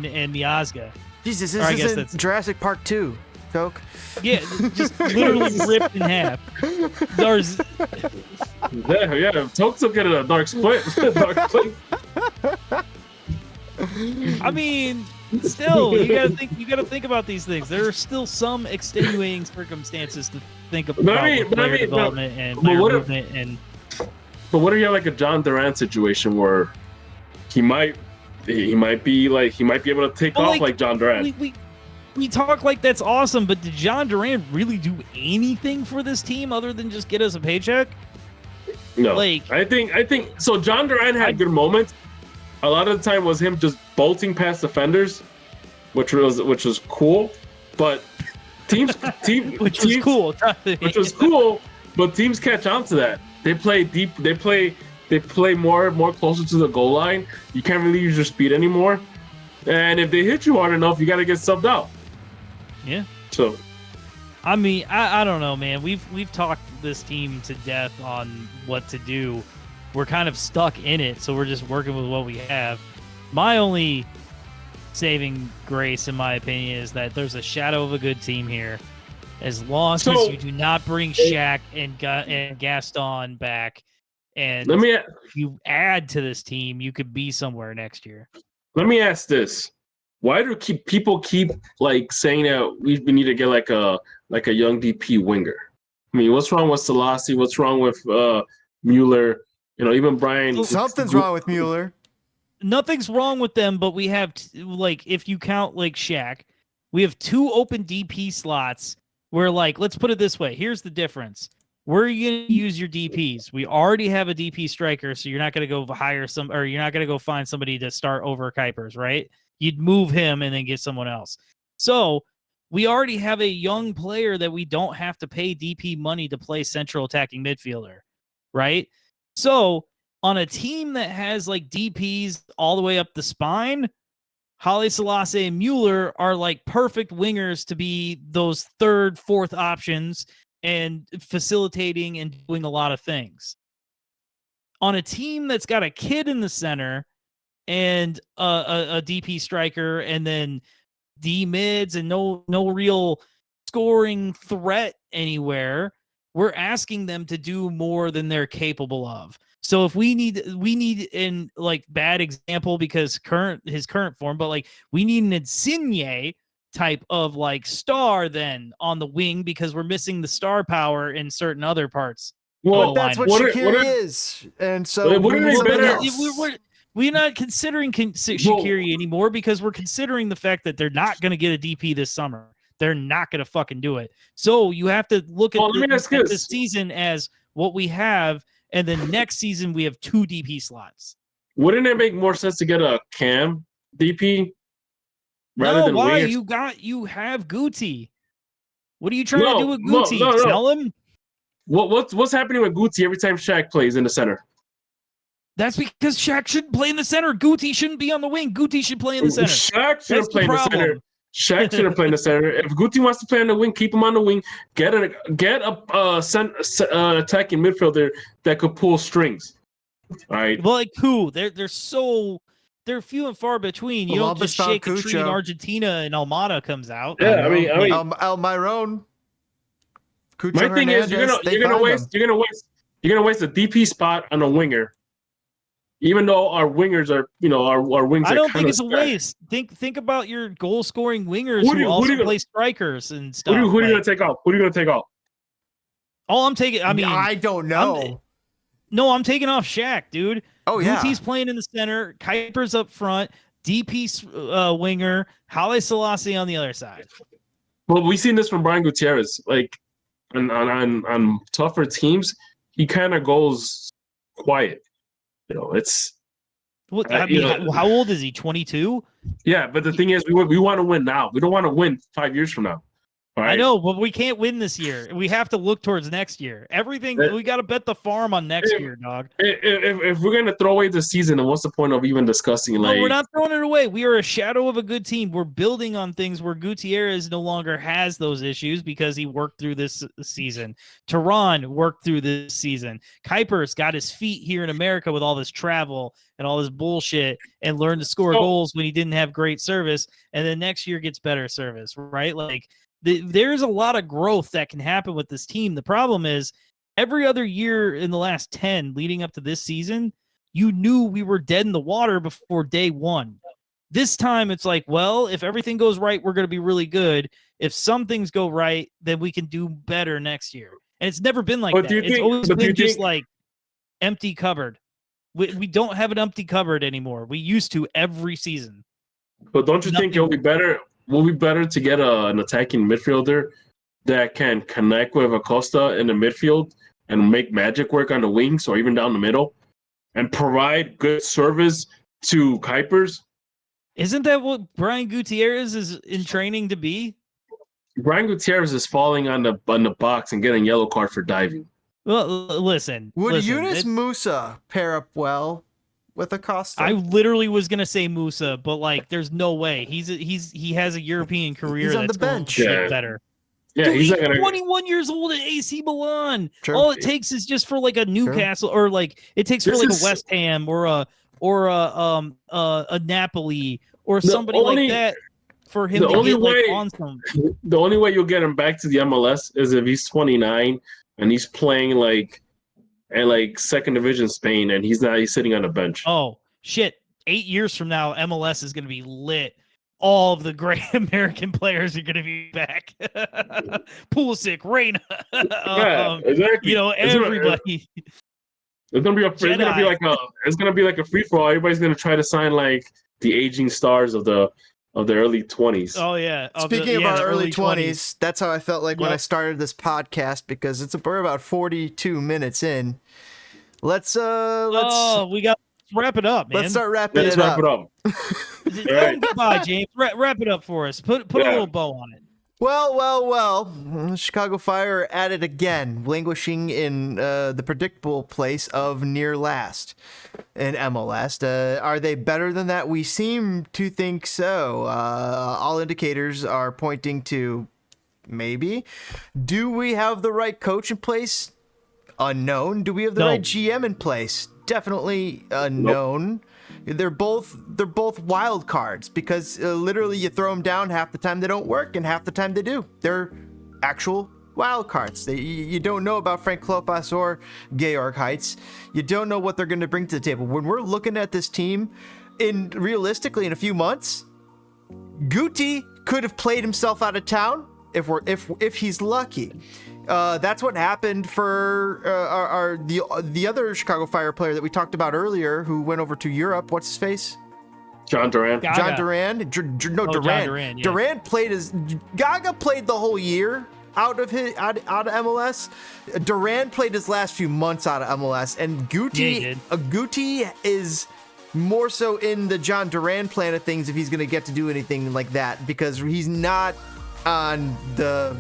and Miazga. Jesus, this isn't Jurassic Park 2, Coke. Yeah, just literally ripped in half. There's Toke's will get a dark split. I mean, still, you gotta think about these things. There are still some extenuating circumstances to think about player development and player movement. But what if you have like a John Durant situation where he might be able to take off like John Durant? We talk like that's awesome, but did John Durant really do anything for this team other than just get us a paycheck? No, I think so. John Durant had good moments. A lot of the time was him just bolting past defenders, which was cool. But which was cool. But teams catch on to that. They play deep. They play more closer to the goal line. You can't really use your speed anymore. And if they hit you hard enough, you got to get subbed out. Yeah. So, I mean, I don't know, man. We've talked this team to death on what to do. We're kind of stuck in it, so we're just working with what we have. My only saving grace, in my opinion, is that there's a shadow of a good team here. As long as you do not bring Shaq and Gaston back, and you add to this team, you could be somewhere next year. Let me ask this: why do people keep like saying that we need to get like a young DP winger? I mean, what's wrong with Selassie? What's wrong with Mueller? Even Brian. Something's wrong with Mueller. Nothing's wrong with them, but we have if you count like Shaq, we have 2 open DP slots where like, let's put it this way. Here's the difference. Where are you going to use your DPs? We already have a DP striker, so you're not going to go hire you're not going to go find somebody to start over Kuipers, right? You'd move him and then get someone else. So we already have a young player that we don't have to pay DP money to play central attacking midfielder, right? So on a team that has like DPs all the way up the spine, Haile Selassie and Mueller are like perfect wingers to be those third, fourth options and facilitating and doing a lot of things. On a team that's got a kid in the center and a DP striker and then D mids and no real scoring threat anywhere, we're asking them to do more than they're capable of. So if we need in like bad example because his current form, but like we need an Insigne type of like star then on the wing because we're missing the star power in certain other parts. Well, that's what Shaqiri is, and so we're not considering Shaqiri anymore because we're considering the fact that they're not going to get a DP this summer. They're not going to fucking do it. So you have to look at this season as what we have, and then next season we have 2 DP slots. Wouldn't it make more sense to get a Cam DP? Rather than why? wingers? You have Guti. What are you trying to do with Guti? Sell him? What's happening with Guti every time Shaq plays in the center? That's because Shaq shouldn't play in the center. Guti shouldn't be on the wing. Guti should play in the center. Shaq shouldn't play in the center. Shaq shouldn't play in the center. If Guti wants to play on the wing, keep him on the wing. Get a attacking midfielder that could pull strings. All right. Well, like who? They're few and far between. You don't just shake a tree in Argentina and Almada comes out. Yeah, I mean, Almiron. My thing is, you're gonna waste a DP spot on a winger, even though our wingers are, our wings. I don't think it's a waste. Think about your goal scoring wingers who also play strikers and stuff. Who are you gonna take off? Who are you gonna take off? Oh, I'm taking. I mean, I don't know. I'm taking off Shaq, dude. Oh yeah, Guti's playing in the center. Kuipers up front. DP winger. Haile Selassie on the other side. Well, we've seen this from Brian Gutierrez. Like on tougher teams, he kind of goes quiet. It's. What, how old is he? 22. Yeah, but the thing is, we want to win now. We don't want to win 5 years from now. Right. I know, but we can't win this year. We have to look towards next year. Everything we got to bet the farm on next year, dog. If we're gonna throw away the season, then what's the point of even discussing? No, we're not throwing it away. We are a shadow of a good team. We're building on things where Gutierrez no longer has those issues because he worked through this season. Tehran worked through this season. Kuipers got his feet here in America with all this travel and all this bullshit and learned to score goals when he didn't have great service, and then next year gets better service, right? Like. There's a lot of growth that can happen with this team. The problem is every other year in the last 10 leading up to this season, you knew we were dead in the water before day one. This time it's like, well, if everything goes right, we're going to be really good. If some things go right, then we can do better next year. And it's never been like that. It's always been just like empty cupboard. We don't have an empty cupboard anymore. We used to every season. But don't you think it'll be better? Will be better to get an attacking midfielder that can connect with Acosta in the midfield and make magic work on the wings or even down the middle and provide good service to Kuipers? Isn't that what Brian Gutierrez is in training to be? Brian Gutierrez is falling on the box and getting a yellow card for diving. Well, listen. Yunus Musa pair up well with Acosta? I literally was gonna say Musa, but like, there's no way. He has a European career. He's on the bench. Better. Yeah, dude, he's 21 years old at AC Milan. Sure. All it takes is just for like a Newcastle or like it takes for like a West Ham or a Napoli or somebody like that for him to get like on some. The only way you'll get him back to the MLS is if he's 29 and he's playing like. And like second division Spain, and he's sitting on a bench. Oh shit! 8 years from now, MLS is going to be lit. All of the great American players are going to be back. Pulisic, Reyna, exactly. Everybody. It's gonna be like a free for all. Everybody's gonna try to sign like the aging stars of the of the early 20s. Oh yeah. Speaking of our the early 20s, that's how I felt like when I Yep. started this podcast, because we're about 42 minutes in. Let's Oh, we got to wrap it up, man. let's start wrapping Let's it wrap up. it up. Don't goodbye, James. Wrap it up for us. Put a Yeah. little bow on it. Well. Chicago Fire are at it again, languishing in the predictable place of near last in MLS. Are they better than that? We seem to think so. All indicators are pointing to maybe. Do we have the right coach in place? Unknown. Do we have the No. right GM in place? Definitely unknown. They're both wild cards, because literally you throw them down, half the time they don't work and half the time they do. They're actual wild cards. You don't know about Frank Klopas or Georg Heitz. You don't know what they're going to bring to the table. When we're looking at this team, realistically in a few months, Guti could have played himself out of town if he's lucky. That's what happened for the other Chicago Fire player that we talked about earlier, who went over to Europe. What's his face? John Duran. Gaga. John Duran. John Duran. Duran, yeah. Duran Gaga played the whole year out of MLS. Duran played his last few months out of MLS, and Yeah, he did. Guti is more so in the John Duran plan of things, if he's going to get to do anything like that, because he's not on the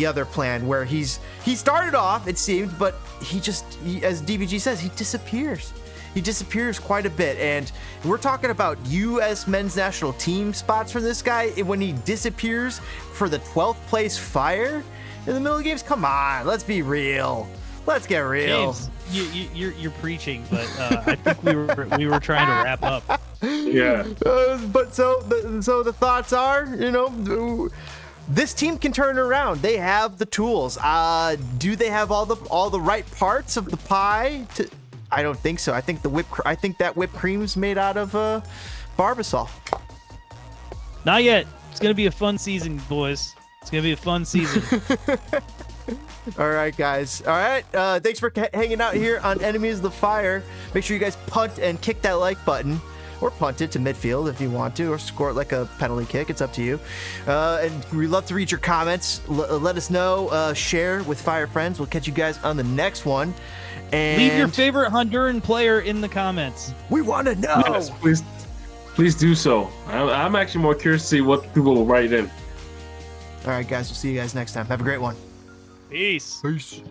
other plan where he started off, it seemed, but he as DBG says, he disappears. He disappears quite a bit, and we're talking about U.S. men's national team spots for this guy. When he disappears for the 12th place Fire in the middle of games, come on, let's be real. Let's get real. James, you're preaching, but I think we were trying to wrap up. Yeah. But so the thoughts are, this team can turn around. They have the tools. Do they have all the right parts of the pie? I don't think so. I think that whipped cream's made out of Barbasol. Not yet. It's gonna be a fun season, boys. It's gonna be a fun season. All right, guys. All right. Thanks for hanging out here on Enemies of the Fire. Make sure you guys punt and kick that like button. Or punt it to midfield if you want to, or score it like a penalty kick. It's up to you. And we love to read your comments. Let us know. Share with Fire Friends. We'll catch you guys on the next one. And Leave your favorite Honduran player in the comments. we want to know. Yes, please do so. I'm actually more curious to see what people will write in. All right, guys. We'll see you guys next time. Have a great one. Peace. Peace.